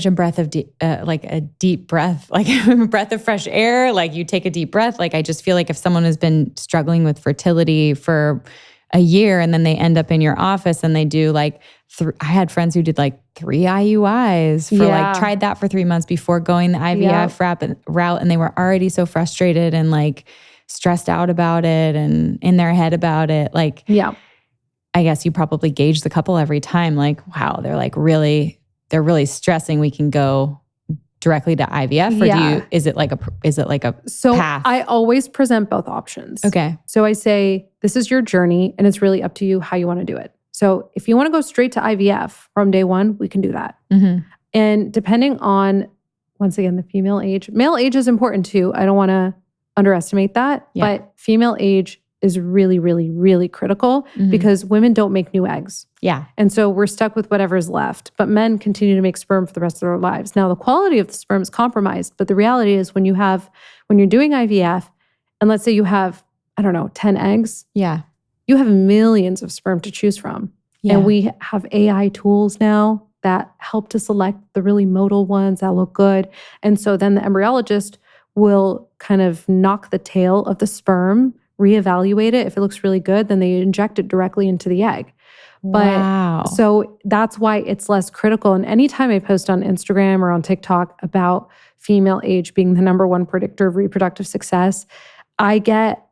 a breath of a deep breath, like a breath of fresh air. Like you take a deep breath. Like I just feel like if someone has been struggling with fertility for a year and then they end up in your office and they do I had friends who did 3 IUIs for tried that for 3 months before going the IVF route, and they were already so frustrated and stressed out about it and in their head about it. I guess you probably gauge the couple every time. Wow, they're really stressing. We can go directly to IVF, or is it like a path? I always present both options. Okay. So I say, this is your journey and it's really up to you how you want to do it. So if you want to go straight to IVF from day one, we can do that. And depending on, once again, the female age, male age is important too. I don't want to underestimate that, but female age is really, really, really critical because women don't make new eggs. Yeah. And so we're stuck with whatever's left, but men continue to make sperm for the rest of their lives. Now, the quality of the sperm is compromised, but the reality is when you're doing IVF, and let's say you have, 10 eggs. Yeah. You have millions of sperm to choose from. Yeah. And we have AI tools now that help to select the really motile ones that look good. And so then the embryologist will kind of knock the tail of the sperm, reevaluate it. If it looks really good, then they inject it directly into the egg. But so that's why it's less critical. And anytime I post on Instagram or on TikTok about female age being the number one predictor of reproductive success, I get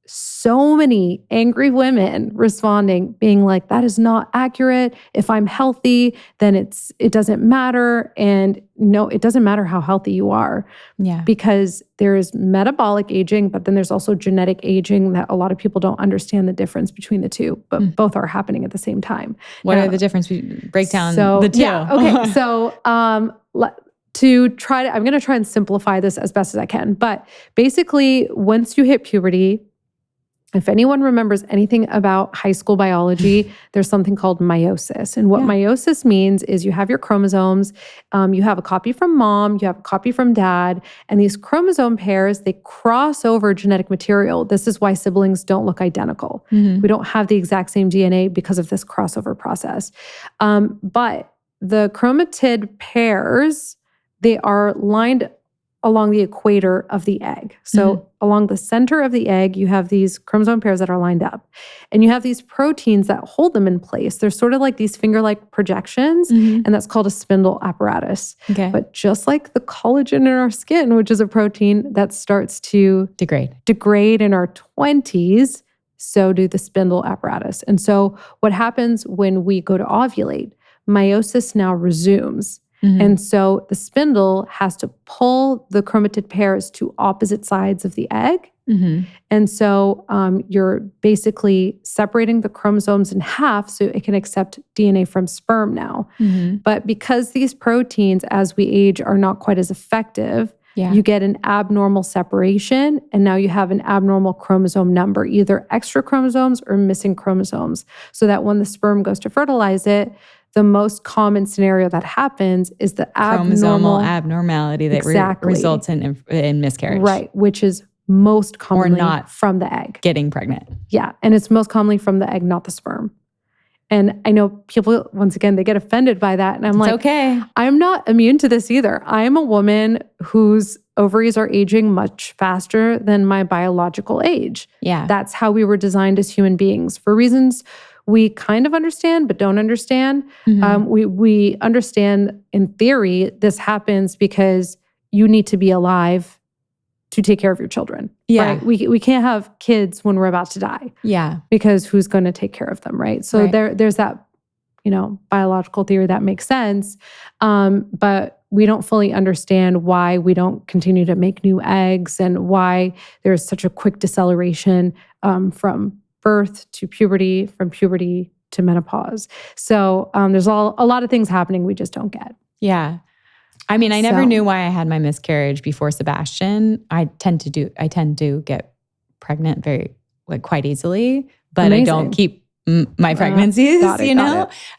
so many angry women responding, being like, that is not accurate. If I'm healthy, then it doesn't matter. And no, it doesn't matter how healthy you are. Yeah. Because there is metabolic aging, but then there's also genetic aging that a lot of people don't understand the difference between the two, but both are happening at the same time. What are the differences? Break down the two. Yeah. Okay. So, I'm going to try and simplify this as best as I can. But basically, once you hit puberty, If anyone remembers anything about high school biology, there's something called meiosis. And what meiosis means is you have your chromosomes, you have a copy from mom, you have a copy from dad, and these chromosome pairs, they cross over genetic material. This is why siblings don't look identical. We don't have the exact same DNA because of this crossover process. But the chromatid pairs, they are lined along the equator of the egg. So along the center of the egg, you have these chromosome pairs that are lined up. And you have these proteins that hold them in place. They're sort of like these finger-like projections, and that's called a spindle apparatus. But just like the collagen in our skin, which is a protein that starts to degrade in our 20s, so do the spindle apparatus. And so what happens when we go to ovulate, meiosis now resumes. And so the spindle has to pull the chromatid pairs to opposite sides of the egg. And so you're basically separating the chromosomes in half so it can accept DNA from sperm now. But because these proteins, as we age, are not quite as effective, you get an abnormal separation, and now you have an abnormal chromosome number, either extra chromosomes or missing chromosomes, so that when the sperm goes to fertilize it, the most common scenario that happens is the chromosomal abnormality that results in miscarriage. Right, which is most commonly not from the egg. Getting pregnant. Yeah, and it's most commonly from the egg, not the sperm. And I know people, once again, they get offended by that. And I'm like, okay. I'm not immune to this either. I'm a woman whose ovaries are aging much faster than my biological age. That's how we were designed as human beings. For reasons we kind of understand, but don't understand. We understand in theory, this happens because you need to be alive to take care of your children. Right? We can't have kids when we're about to die. Because who's going to take care of them, right? So there's that, biological theory that makes sense. But we don't fully understand why we don't continue to make new eggs and why there's such a quick deceleration from birth to puberty, from puberty to menopause. So there's a lot of things happening we just don't get. I mean, I never knew why I had my miscarriage before Sebastian. I tend to get pregnant quite easily, but I don't keep my pregnancies,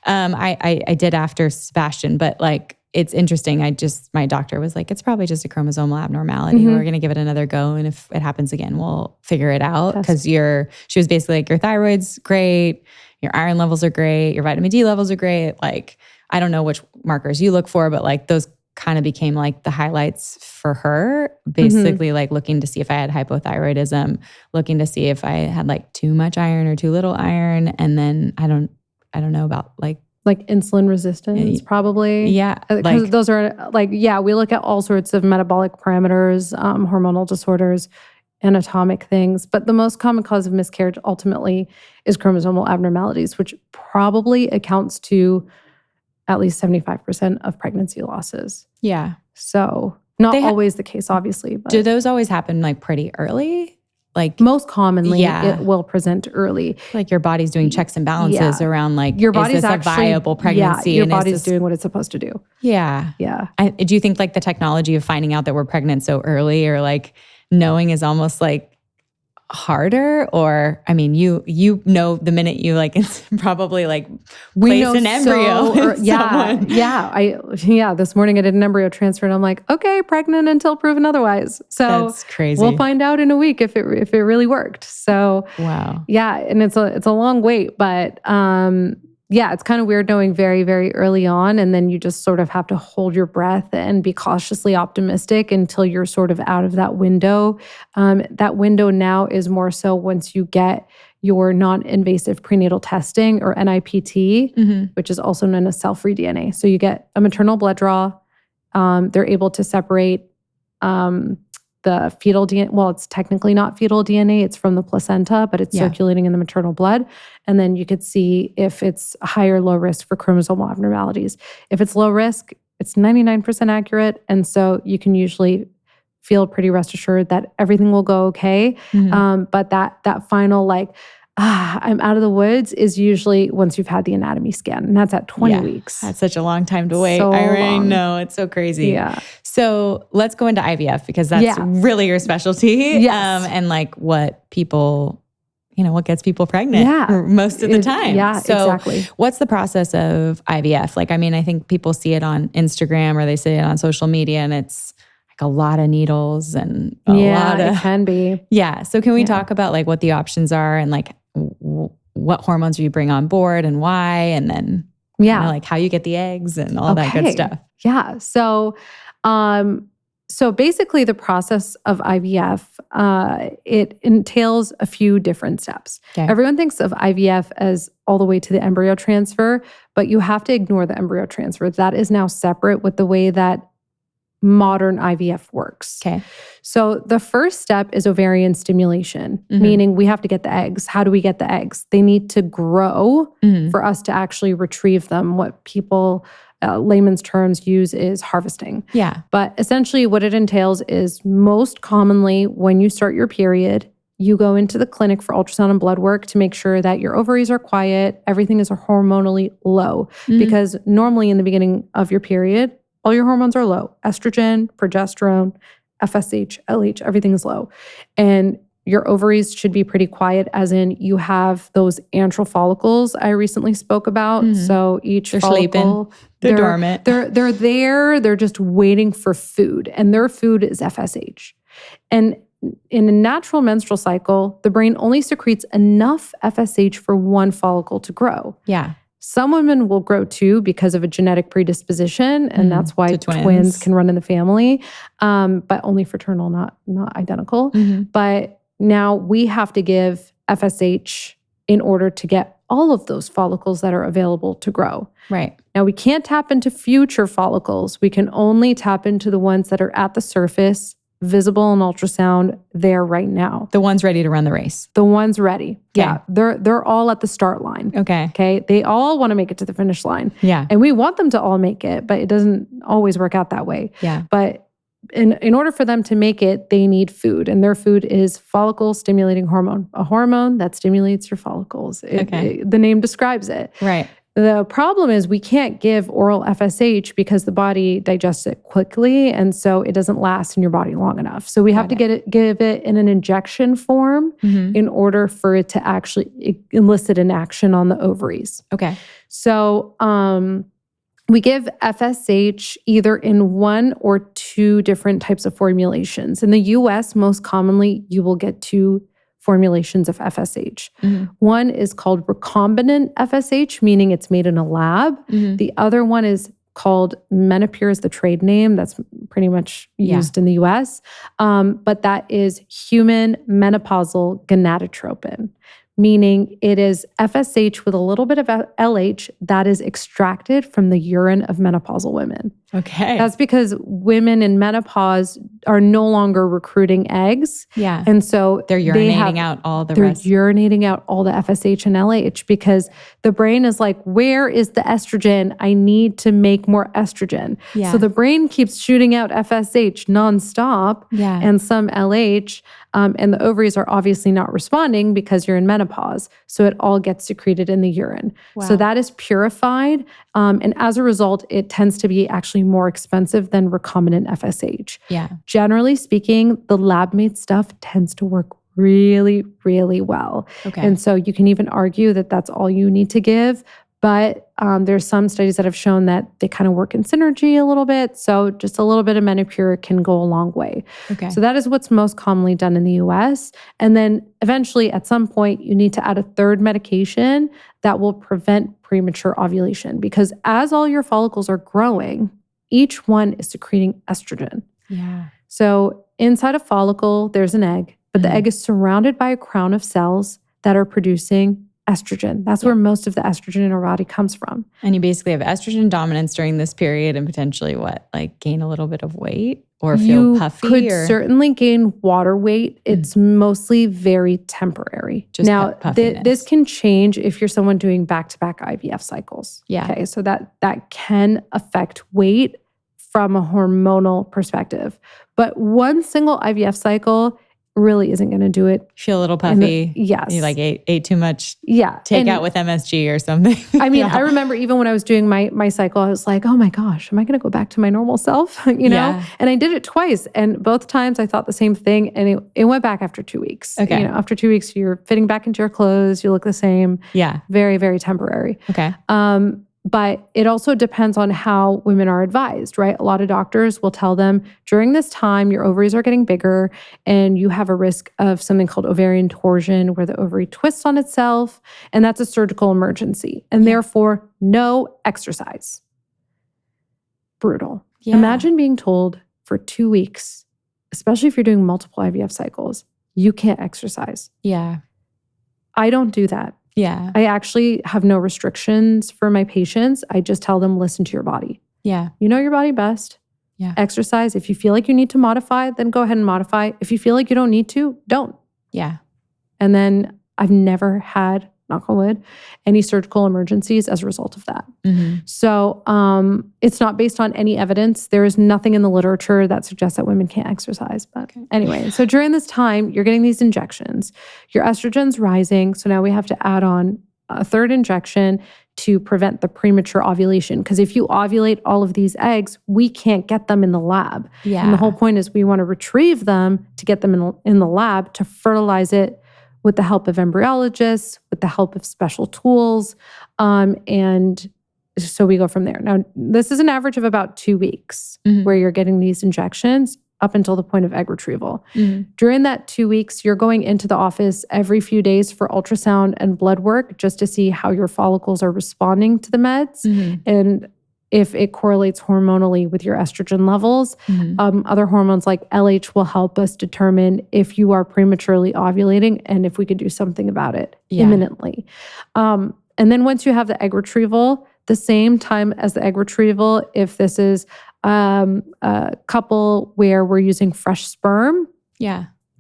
I did after Sebastian, but it's interesting. My doctor was like, it's probably just a chromosomal abnormality. We're going to give it another go. And if it happens again, we'll figure it out. Because she was basically like, your thyroid's great. Your iron levels are great. Your vitamin D levels are great. I don't know which markers you look for, but those kind of became the highlights for her. Basically looking to see if I had hypothyroidism, looking to see if I had too much iron or too little iron. And then I don't know about insulin resistance, probably. Because those are we look at all sorts of metabolic parameters, hormonal disorders, anatomic things. But the most common cause of miscarriage ultimately is chromosomal abnormalities, which probably accounts to at least 75% of pregnancy losses. So not always the case, obviously. But do those always happen pretty early? Most commonly, it will present early. Your body's doing checks and balances around your body's is this actually, a viable pregnancy? Your body's doing what it's supposed to do. Do you think the technology of finding out that we're pregnant so early or knowing is almost harder? Or I mean, you know the minute you it's probably place an embryo. This morning I did an embryo transfer and I'm like, okay, pregnant until proven otherwise. So that's crazy. We'll find out in a week if it really worked. So wow. And it's a long wait, but it's kind of weird knowing very, very early on. And then you just sort of have to hold your breath and be cautiously optimistic until you're sort of out of that window. That window now is more so once you get your non-invasive prenatal testing or NIPT, which is also known as cell-free DNA. So you get a maternal blood draw. They're able to separate the fetal DNA. Well, it's technically not fetal DNA. It's from the placenta, but it's circulating in the maternal blood. And then you could see if it's high or low risk for chromosomal abnormalities. If it's low risk, it's 99% accurate. And so you can usually feel pretty rest assured that everything will go okay. But that final I'm out of the woods is usually once you've had the anatomy scan. And that's at 20 weeks. That's such a long time to wait. So I already long. know. It's so crazy. So let's go into IVF because that's really your specialty. Yes. And what people what gets people pregnant most of the time. Yeah, so exactly. What's the process of IVF? Like, I think people see it on Instagram or they see it on social media, and it's like a lot of needles and a lot of... it can be. Yeah. So can we talk about like what the options are and like what hormones you bring on board and why, and then like how you get the eggs and all that good stuff? Yeah. So basically the process of IVF, it entails a few different steps. Okay. Everyone thinks of IVF as all the way to the embryo transfer, but you have to ignore the embryo transfer. That is now separate with the way that modern IVF works. Okay. So the first step is ovarian stimulation, meaning we have to get the eggs. How do we get the eggs? They need to grow for us to actually retrieve them. What people, layman's terms, use is harvesting. Yeah. But essentially what it entails is most commonly when you start your period, you go into the clinic for ultrasound and blood work to make sure that your ovaries are quiet, everything is hormonally low. Because normally in the beginning of your period, all your hormones are low. Estrogen, progesterone, FSH, LH, everything is low. And your ovaries should be pretty quiet, as in you have those antral follicles I recently spoke about. So each they're follicle, sleeping. They're dormant. They're there. They're just waiting for food. And their food is FSH. And in a natural menstrual cycle, the brain only secretes enough FSH for one follicle to grow. Yeah. Some women will grow two because of a genetic predisposition, and that's why twins can run in the family, but only fraternal, not identical. But now we have to give FSH in order to get all of those follicles that are available to grow. Right. Now we can't tap into future follicles. We can only tap into the ones that are at the surface, visible on ultrasound there right now. The ones ready to run the race. The ones ready. Okay. Yeah. They're all at the start line. Okay. They all want to make it to the finish line. Yeah. And we want them to all make it, but it doesn't always work out that way. Yeah. But in order for them to make it, they need food. And their food is follicle stimulating hormone, a hormone that stimulates your follicles. The name describes it. Right. The problem is we can't give oral FSH because the body digests it quickly, and so it doesn't last in your body long enough. So we have to give it in an injection form in order for it to actually elicit an action on the ovaries. Okay. So we give FSH either in one or two different types of formulations. In the US, most commonly, you will get two formulations of FSH. One is called recombinant FSH, meaning it's made in a lab. The other one is called Menopur, is the trade name that's pretty much used in the US. But that is human menopausal gonadotropin, meaning it is FSH with a little bit of LH that is extracted from the urine of menopausal women. Okay. That's because women in menopause are no longer recruiting eggs. Yeah. And so they're urinating out all the rest. They're urinating out all the FSH and LH because the brain is like, where is the estrogen? I need to make more estrogen. Yeah. So the brain keeps shooting out FSH nonstop and some LH. And the ovaries are obviously not responding because you're in menopause. So it all gets secreted in the urine. Wow. So that is purified. And as a result, it tends to be actually more expensive than recombinant FSH. Yeah. Generally speaking, the lab-made stuff tends to work really, really well. Okay. And so you can even argue that that's all you need to give. But there's some studies that have shown that they kind of work in synergy a little bit. So just a little bit of Menopur can go a long way. Okay. So that is what's most commonly done in the US. And then eventually at some point, you need to add a third medication that will prevent premature ovulation. Because as all your follicles are growing, each one is secreting estrogen. Yeah. So inside a follicle, there's an egg, but the egg is surrounded by a crown of cells that are producing estrogen. That's where most of the estrogen in our body comes from. And you basically have estrogen dominance during this period and potentially gain a little bit of weight or feel puffy? You could certainly gain water weight. It's mostly very temporary. Just now, puffiness. this can change if you're someone doing back-to-back IVF cycles. Yeah. Okay, so that can affect weight from a hormonal perspective. But one single IVF cycle really isn't going to do it. Feel a little puffy. Yes. You like ate too much Yeah. takeout with MSG or something. I mean, I remember even when I was doing my cycle, I was like, oh my gosh, am I going to go back to my normal self? Yeah. And I did it twice. And both times I thought the same thing. And it went back after 2 weeks. Okay. After 2 weeks, you're fitting back into your clothes. You look the same. Yeah. Very, very temporary. Okay. But it also depends on how women are advised, right? A lot of doctors will tell them during this time, your ovaries are getting bigger and you have a risk of something called ovarian torsion, where the ovary twists on itself. And that's a surgical emergency. And therefore, no exercise. Brutal. Yeah. Imagine being told for 2 weeks, especially if you're doing multiple IVF cycles, you can't exercise. Yeah. I don't do that. Yeah. I actually have no restrictions for my patients. I just tell them, listen to your body. Yeah. You know your body best. Yeah. Exercise. If you feel like you need to modify, then go ahead and modify. If you feel like you don't need to, don't. Yeah. And then I've never had, knock on wood, any surgical emergencies as a result of that. Mm-hmm. So it's not based on any evidence. There is nothing in the literature that suggests that women can't exercise. But anyway, so during this time, you're getting these injections. Your estrogen's rising. So now we have to add on a third injection to prevent the premature ovulation. Because if you ovulate all of these eggs, we can't get them in the lab. Yeah. And the whole point is we want to retrieve them to get them in the lab to fertilize it with the help of embryologists, with the help of special tools. And so we go from there. Now, this is an average of about 2 weeks where you're getting these injections up until the point of egg retrieval. During that 2 weeks, you're going into the office every few days for ultrasound and blood work just to see how your follicles are responding to the meds and if it correlates hormonally with your estrogen levels. Other hormones like LH will help us determine if you are prematurely ovulating and if we could do something about it imminently. And then once you have the egg retrieval, the same time as the egg retrieval, if this is a couple where we're using fresh sperm,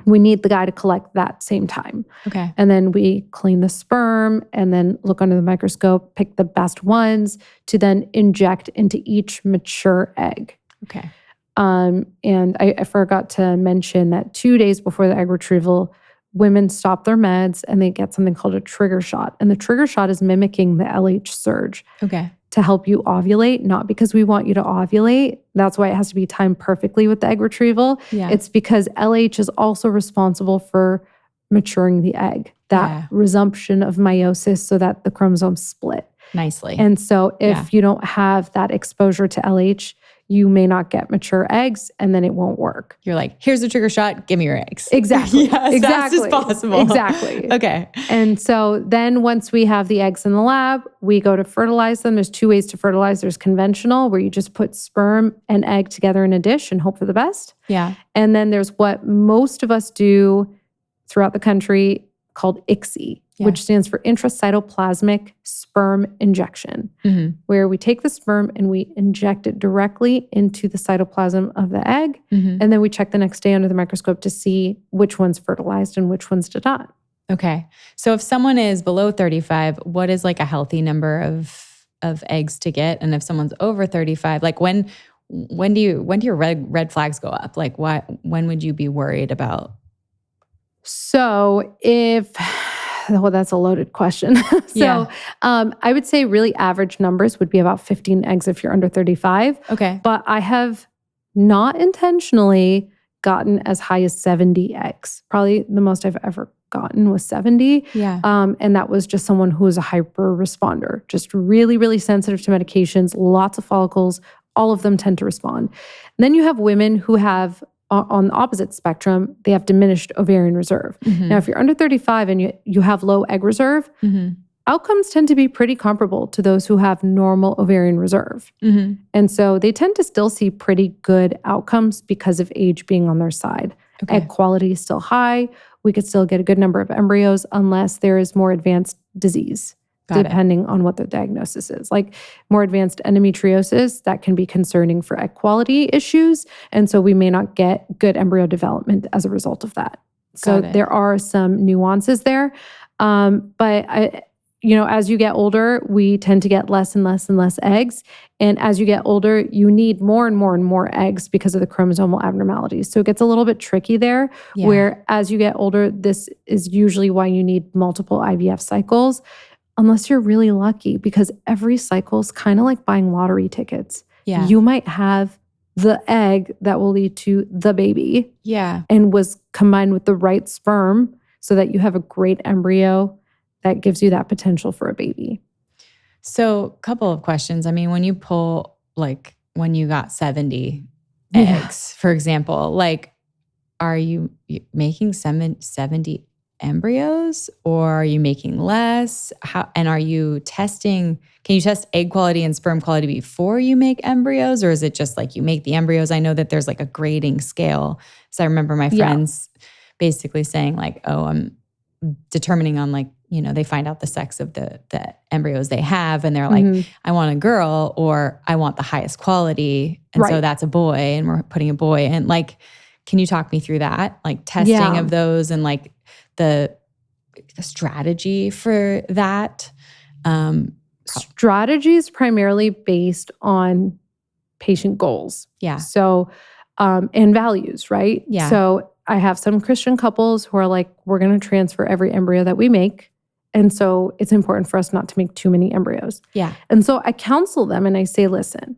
we need the guy to collect that same time. Okay. And then we clean the sperm and then look under the microscope, pick the best ones to then inject into each mature egg. Okay. And I forgot to mention that 2 days before the egg retrieval, women stop their meds and they get something called a trigger shot. And the trigger shot is mimicking the LH surge. Okay. To help you ovulate, not because we want you to ovulate. That's why it has to be timed perfectly with the egg retrieval. Yeah. It's because LH is also responsible for maturing the egg, that resumption of meiosis so that the chromosomes split. Nicely. And so if you don't have that exposure to LH, you may not get mature eggs and then it won't work. You're like, here's the trigger shot, give me your eggs. Exactly. As fast as possible. Exactly. Okay. And so then once we have the eggs in the lab, we go to fertilize them. There's 2 ways to fertilize. There's conventional, where you just put sperm and egg together in a dish and hope for the best. Yeah. And then there's what most of us do throughout the country called ICSI, which stands for intracytoplasmic sperm injection, where we take the sperm and we inject it directly into the cytoplasm of the egg. And then we check the next day under the microscope to see which one's fertilized and which ones did not. Okay. So if someone is below 35, what is like a healthy number of eggs to get? And if someone's over 35, like when do your red flags go up? Like when would you be worried about? So that's a loaded question. I would say really average numbers would be about 15 eggs if you're under 35. Okay. But I have not intentionally gotten as high as 70 eggs. Probably the most I've ever gotten was 70. Yeah. And that was just someone who was a hyper responder, just really, really sensitive to medications, lots of follicles, all of them tend to respond. And then you have women who have, on the opposite spectrum, they have diminished ovarian reserve. Now, if you're under 35 and you have low egg reserve, outcomes tend to be pretty comparable to those who have normal ovarian reserve. And so they tend to still see pretty good outcomes because of age being on their side. Okay. Egg quality is still high. We could still get a good number of embryos unless there is more advanced disease. Depending on what the diagnosis is. Like more advanced endometriosis, that can be concerning for egg quality issues. And so we may not get good embryo development as a result of that. So there are some nuances there. But as you get older, we tend to get less and less and less eggs. And as you get older, you need more and more and more eggs because of the chromosomal abnormalities. So it gets a little bit tricky there, where as you get older, this is usually why you need multiple IVF cycles, unless you're really lucky, because every cycle is kind of like buying lottery tickets. Yeah. You might have the egg that will lead to the baby. Yeah. And was combined with the right sperm so that you have a great embryo that gives you that potential for a baby. So a couple of questions. I mean, when you pull, like when you got 70 eggs, for example, like, are you making 70 embryos or are you making less? And are you testing, can you test egg quality and sperm quality before you make embryos? Or is it just like you make the embryos? I know that there's like a grading scale. So I remember my friends basically saying like, oh, I'm determining on like, they find out the sex of the embryos they have. And they're like, I want a girl or I want the highest quality. And so that's a boy and we're putting a boy in. Like, can you talk me through that? Like testing of those and like the strategy for that? Strategy is primarily based on patient goals. Yeah. So, and values, right? Yeah. So I have some Christian couples who are like, we're going to transfer every embryo that we make. And so it's important for us not to make too many embryos. Yeah. And so I counsel them and I say, listen,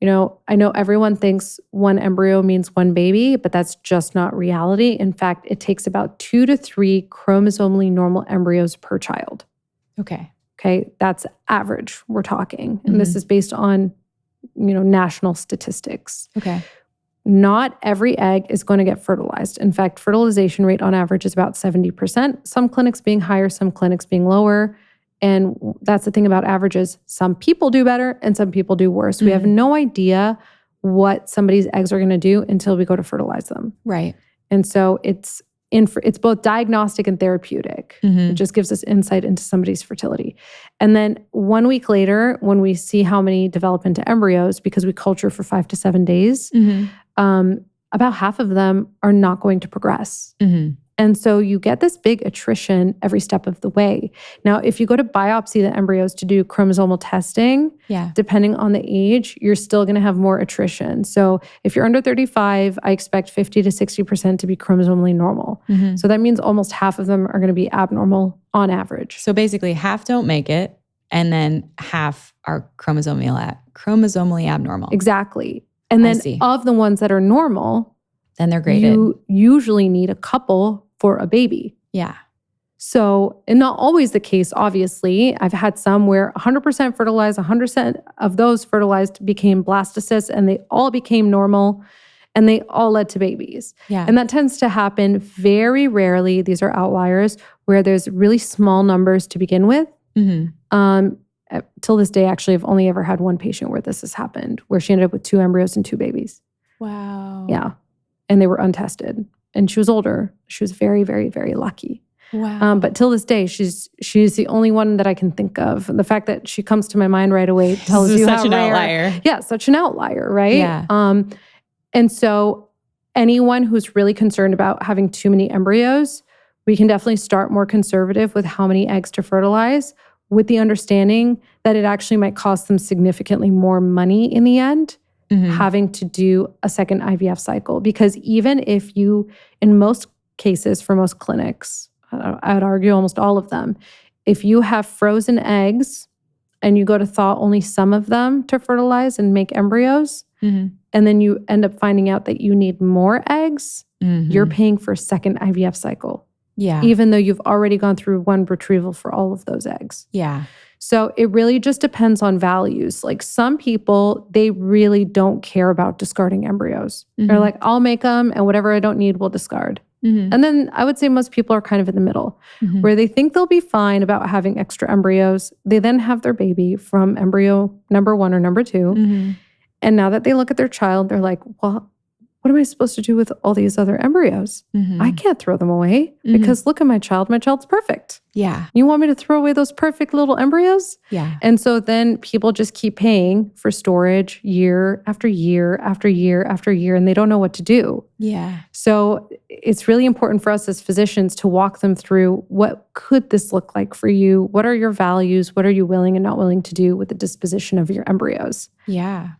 I know everyone thinks one embryo means one baby, but that's just not reality. In fact, it takes about 2 to 3 chromosomally normal embryos per child. Okay. Okay. That's average, we're talking. And this is based on, national statistics. Okay. Not every egg is going to get fertilized. In fact, fertilization rate on average is about 70%. Some clinics being higher, some clinics being lower. And that's the thing about averages. Some people do better and some people do worse. We have no idea what somebody's eggs are going to do until we go to fertilize them. Right. And so it's both diagnostic and therapeutic. It just gives us insight into somebody's fertility. And then 1 week later, when we see how many develop into embryos, because we culture for 5 to 7 days, about half of them are not going to progress. And so you get this big attrition every step of the way. Now, if you go to biopsy the embryos to do chromosomal testing, depending on the age, you're still going to have more attrition. So if you're under 35, I expect 50 to 60% to be chromosomally normal. So that means almost half of them are going to be abnormal on average. So basically half don't make it and then half are chromosomally abnormal. Exactly. And then of the ones that are normal, then they're graded. You usually need a couple for a baby. Yeah. So, and not always the case, obviously. I've had some where 100% fertilized, 100% of those fertilized became blastocysts and they all became normal and they all led to babies. Yeah. And that tends to happen very rarely. These are outliers where there's really small numbers to begin with. Till this day, actually, I've only ever had one patient where this has happened, where she ended up with 2 embryos and 2 babies. Wow. Yeah. And they were untested. And she was older. She was very, very, very lucky. Wow. But till this day, she's the only one that I can think of. And the fact that she comes to my mind right away tells you such how an rare. outlier. Yeah, such an outlier, right? Yeah. And so anyone who's really concerned about having too many embryos, we can definitely start more conservative with how many eggs to fertilize, with the understanding that it actually might cost them significantly more money in the end, having to do a second IVF cycle. Because even if you, in most cases, for most clinics, I would argue almost all of them, if you have frozen eggs and you go to thaw only some of them to fertilize and make embryos, and then you end up finding out that you need more eggs, you're paying for a second IVF cycle. Yeah. Even though you've already gone through one retrieval for all of those eggs. Yeah. So it really just depends on values. Like some people, they really don't care about discarding embryos. They're like, I'll make them and whatever I don't need, we'll discard. And then I would say most people are kind of in the middle, where they think they'll be fine about having extra embryos. They then have their baby from embryo number 1 or number 2. And now that they look at their child, they're like, well, what what am I supposed to do with all these other embryos? I can't throw them away because look at my child. My child's perfect. Yeah. You want me to throw away those perfect little embryos? Yeah. And so then people just keep paying for storage year after year after year after year, and they don't know what to do. Yeah. So it's really important for us as physicians to walk them through, what could this look like for you? What are your values? What are you willing and not willing to do with the disposition of your embryos? Yeah.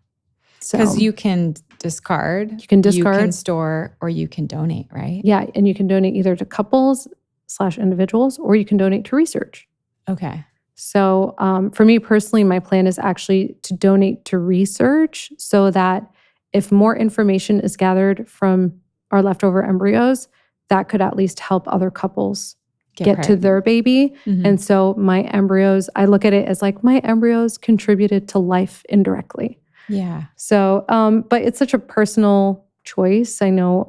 So Because you can discard, you can store, or you can donate, right? Yeah, and you can donate either to couples/individuals, or you can donate to research. Okay. So for me personally, my plan is actually to donate to research so that if more information is gathered from our leftover embryos, that could at least help other couples get to their baby. And so my embryos, I look at it as like my embryos contributed to life indirectly. Yeah. So, but it's such a personal choice. I know,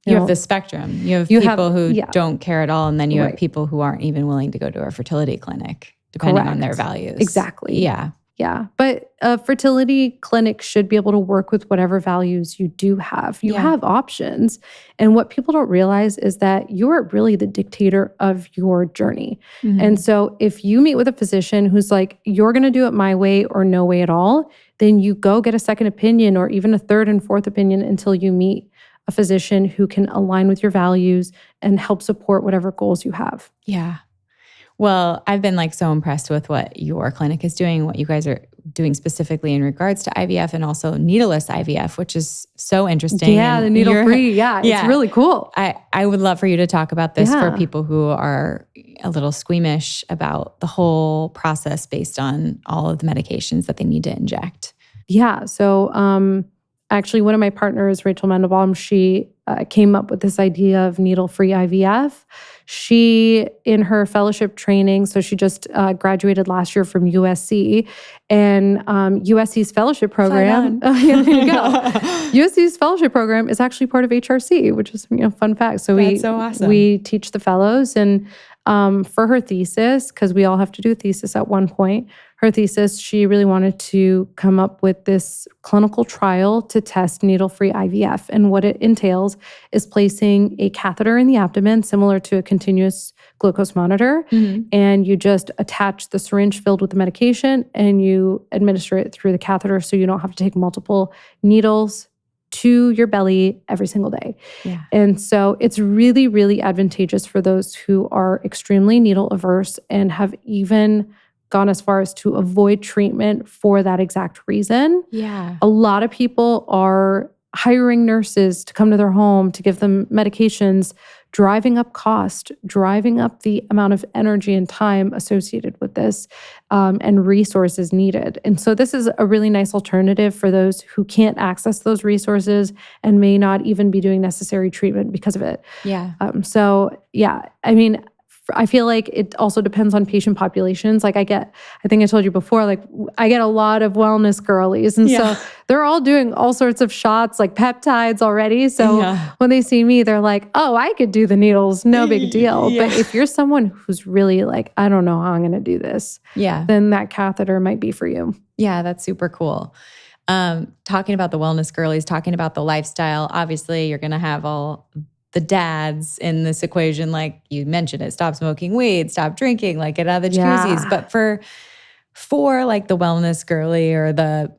you have the spectrum. You have people who yeah. don't care at all. And then you have Right. people who aren't even willing to go to a fertility clinic, depending on their values. Exactly. Yeah. Yeah. But a fertility clinic should be able to work with whatever values you do have. You have options. And what people don't realize is that you're really the dictator of your journey. And so if you meet with a physician who's like, you're going to do it my way or no way at all, then you go get a second opinion or even a third and fourth opinion until you meet a physician who can align with your values and help support whatever goals you have. Yeah. Well, I've been like so impressed with what your clinic is doing, what you guys are doing specifically in regards to IVF and also needleless IVF, which is so interesting. Yeah, and the needle-free. Yeah, it's really cool. I would love for you to talk about this for people who are a little squeamish about the whole process based on all of the medications that they need to inject. Yeah. So actually, one of my partners, Rachel Mendelbaum, she came up with this idea of needle-free IVF. She, in her fellowship training, so she just graduated last year from USC, and USC's fellowship program, there you go. USC's fellowship program is actually part of HRC, which is fun fact. So That's so awesome. We teach the fellows, and for her thesis, because we all have to do a thesis at one point, her thesis, she really wanted to come up with this clinical trial to test needle-free IVF. And what it entails is placing a catheter in the abdomen, similar to a continuous glucose monitor. And you just attach the syringe filled with the medication and you administer it through the catheter so you don't have to take multiple needles to your belly every single day. Yeah. And so it's really, really advantageous for those who are extremely needle averse and have even gone as far as to avoid treatment for that exact reason. Yeah. A lot of people are hiring nurses to come to their home to give them medications, driving up cost, driving up the amount of energy and time associated with this, and resources needed. And so this is a really nice alternative for those who can't access those resources and may not even be doing necessary treatment because of it. Yeah. I mean, I feel like it also depends on patient populations. Like I think I told you before, like I get a lot of wellness girlies. And so they're all doing all sorts of shots, like peptides already. So when they see me, they're like, oh, I could do the needles. No big deal. But if you're someone who's really like, I don't know how I'm going to do this, then that catheter might be for you. Yeah, that's super cool. Talking about the wellness girlies, talking about the lifestyle, obviously you're going to have all the dads in this equation, like you mentioned it, stop smoking weed, stop drinking, like get out of the jacuzzis. But for like the wellness girly or the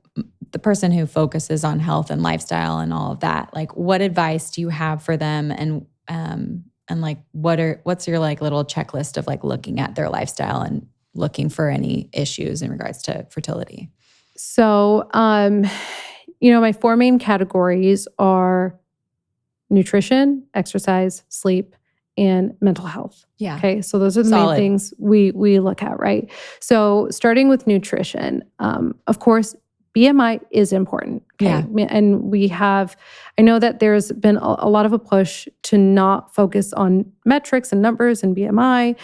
person who focuses on health and lifestyle and all of that, like what advice do you have for them? And like what's your like little checklist of like looking at their lifestyle and looking for any issues in regards to fertility? So, my 4 main categories are nutrition, exercise, sleep, and mental health. Yeah. Okay. So those are the main things we look at, right? So starting with nutrition, of course, BMI is important. Okay? Yeah. And I know that there's been a lot of a push to not focus on metrics and numbers and BMI,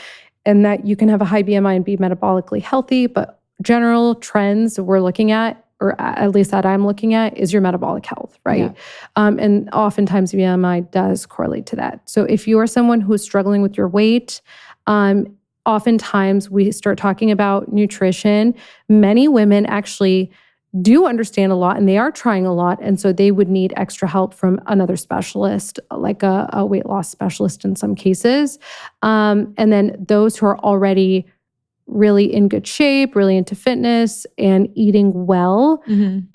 and that you can have a high BMI and be metabolically healthy, but general trends we're looking at, or at least that I'm looking at, is your metabolic health, right? Yeah. And oftentimes BMI does correlate to that. So if you are someone who is struggling with your weight, oftentimes we start talking about nutrition. Many women actually do understand a lot and they are trying a lot. And so they would need extra help from another specialist, like a weight loss specialist in some cases. And then those who are already really in good shape, really into fitness and eating well,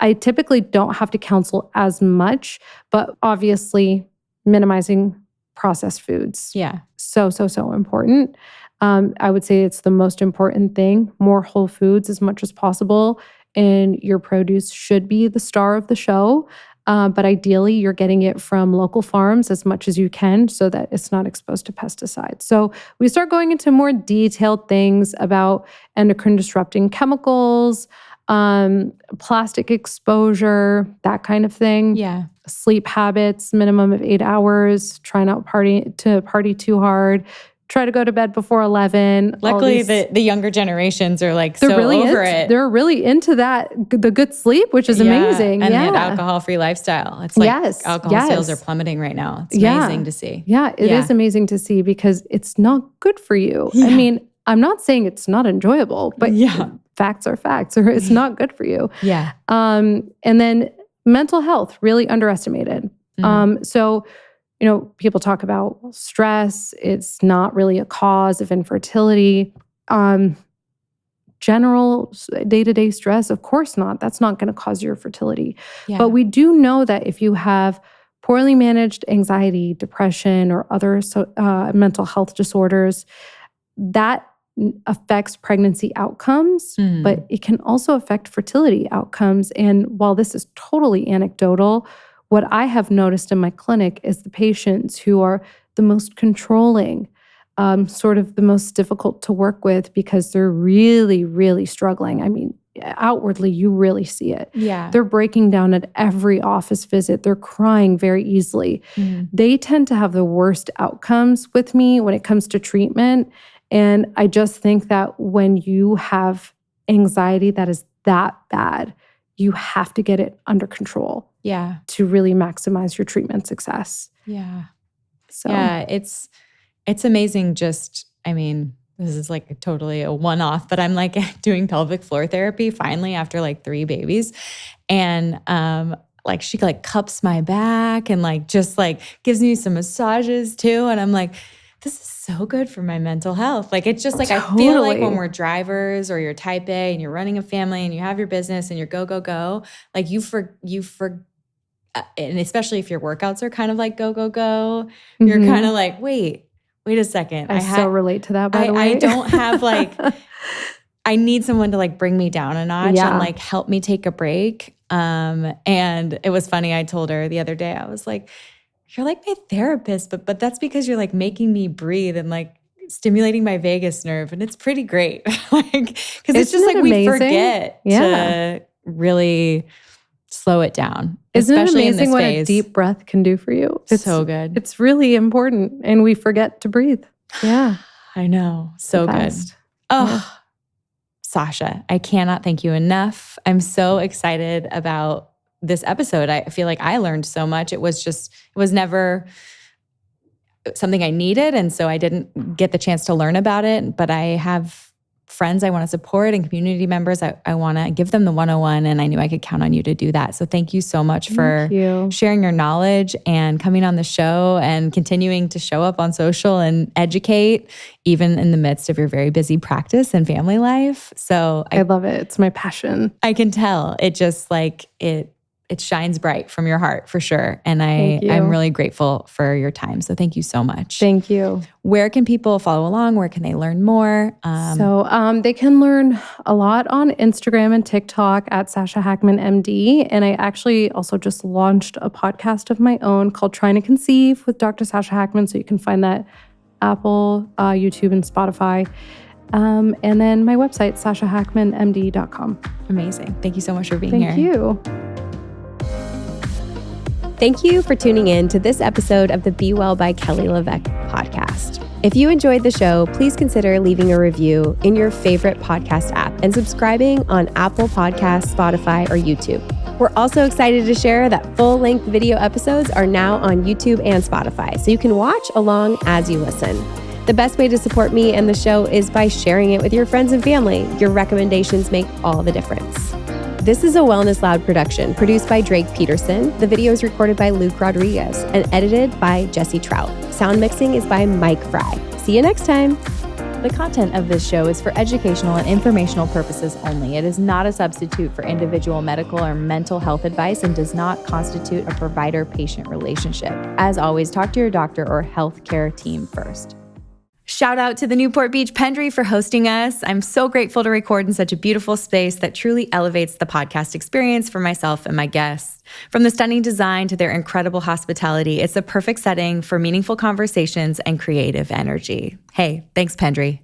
I typically don't have to counsel as much, but obviously minimizing processed foods. Yeah. So important. I would say it's the most important thing. More whole foods as much as possible. And your produce should be the star of the show. But ideally, you're getting it from local farms as much as you can so that it's not exposed to pesticides. So we start going into more detailed things about endocrine disrupting chemicals, plastic exposure, that kind of thing. Yeah. Sleep habits, minimum of 8 hours, try not to party too hard. Try to go to bed before 11. Luckily, the younger generations are like they're so really over it. They're really into that, the good sleep, which is amazing. And the alcohol-free lifestyle. It's like alcohol sales are plummeting right now. It's amazing to see. Yeah, it is amazing to see because it's not good for you. Yeah. I mean, I'm not saying it's not enjoyable, but facts are facts, or it's not good for you. Yeah. And then mental health, really underestimated. So, people talk about stress. It's not really a cause of infertility. General day-to-day stress, of course not. That's not going to cause your fertility. Yeah. But we do know that if you have poorly managed anxiety, depression, or other mental health disorders, that affects pregnancy outcomes, but it can also affect fertility outcomes. And while this is totally anecdotal, what I have noticed in my clinic is the patients who are the most controlling, sort of the most difficult to work with because they're really, really struggling. I mean, outwardly, you really see it. Yeah. They're breaking down at every office visit. They're crying very easily. They tend to have the worst outcomes with me when it comes to treatment. And I just think that when you have anxiety that is that bad, you have to get it under control. Yeah. To really maximize your treatment success. Yeah. So yeah, it's amazing. Just, I mean, this is like totally a one-off, but I'm like doing pelvic floor therapy finally after like 3 babies. And like she like cups my back and like just like gives me some massages too. And I'm like, this is so good for my mental health. Like, it's just like, I feel like when we're drivers or you're type A and you're running a family and you have your business and you're go, like and especially if your workouts are kind of like go, you're kind of like, wait a second. I so relate to that, by the way. I don't have like, I need someone to like bring me down a notch and like help me take a break. And it was funny. I told her the other day, I was like, you're like my therapist, but that's because you're like making me breathe and like stimulating my vagus nerve. And it's pretty great. Like, because it's just like we forget to really slow it down. Isn't it amazing in this what phase. A deep breath can do for you? It's so good. It's really important. And we forget to breathe. Yeah. I know. So good. Oh, Sasha, I cannot thank you enough. I'm so excited about this episode. I feel like I learned so much. It was never something I needed. And so I didn't get the chance to learn about it, but I have friends I want to support and community members. I want to give them the 101, and I knew I could count on you to do that. So thank you so much for sharing your knowledge and coming on the show and continuing to show up on social and educate, even in the midst of your very busy practice and family life. So I love it. It's my passion. I can tell. It just like, it shines bright from your heart for sure. And I'm really grateful for your time. So thank you so much. Thank you. Where can people follow along? Where can they learn more? So they can learn a lot on Instagram and TikTok at Sasha Hakman MD. And I actually also just launched a podcast of my own called Trying to Conceive with Dr. Sasha Hakman. So you can find that Apple, YouTube, and Spotify. And then my website, sashahakmanmd.com. Amazing. Thank you so much for being here. Thank you. Thank you for tuning in to this episode of the Be Well by Kelly LeVeque podcast. If you enjoyed the show, please consider leaving a review in your favorite podcast app and subscribing on Apple Podcasts, Spotify, or YouTube. We're also excited to share that full-length video episodes are now on YouTube and Spotify, so you can watch along as you listen. The best way to support me and the show is by sharing it with your friends and family. Your recommendations make all the difference. This is a Wellness Loud production produced by Drake Peterson. The video is recorded by Luke Rodriguez and edited by Jesse Trout. Sound mixing is by Mike Fry. See you next time. The content of this show is for educational and informational purposes only. It is not a substitute for individual medical or mental health advice and does not constitute a provider-patient relationship. As always, talk to your doctor or healthcare team first. Shout out to the Newport Beach Pendry for hosting us. I'm so grateful to record in such a beautiful space that truly elevates the podcast experience for myself and my guests. From the stunning design to their incredible hospitality, it's the perfect setting for meaningful conversations and creative energy. Hey, thanks, Pendry.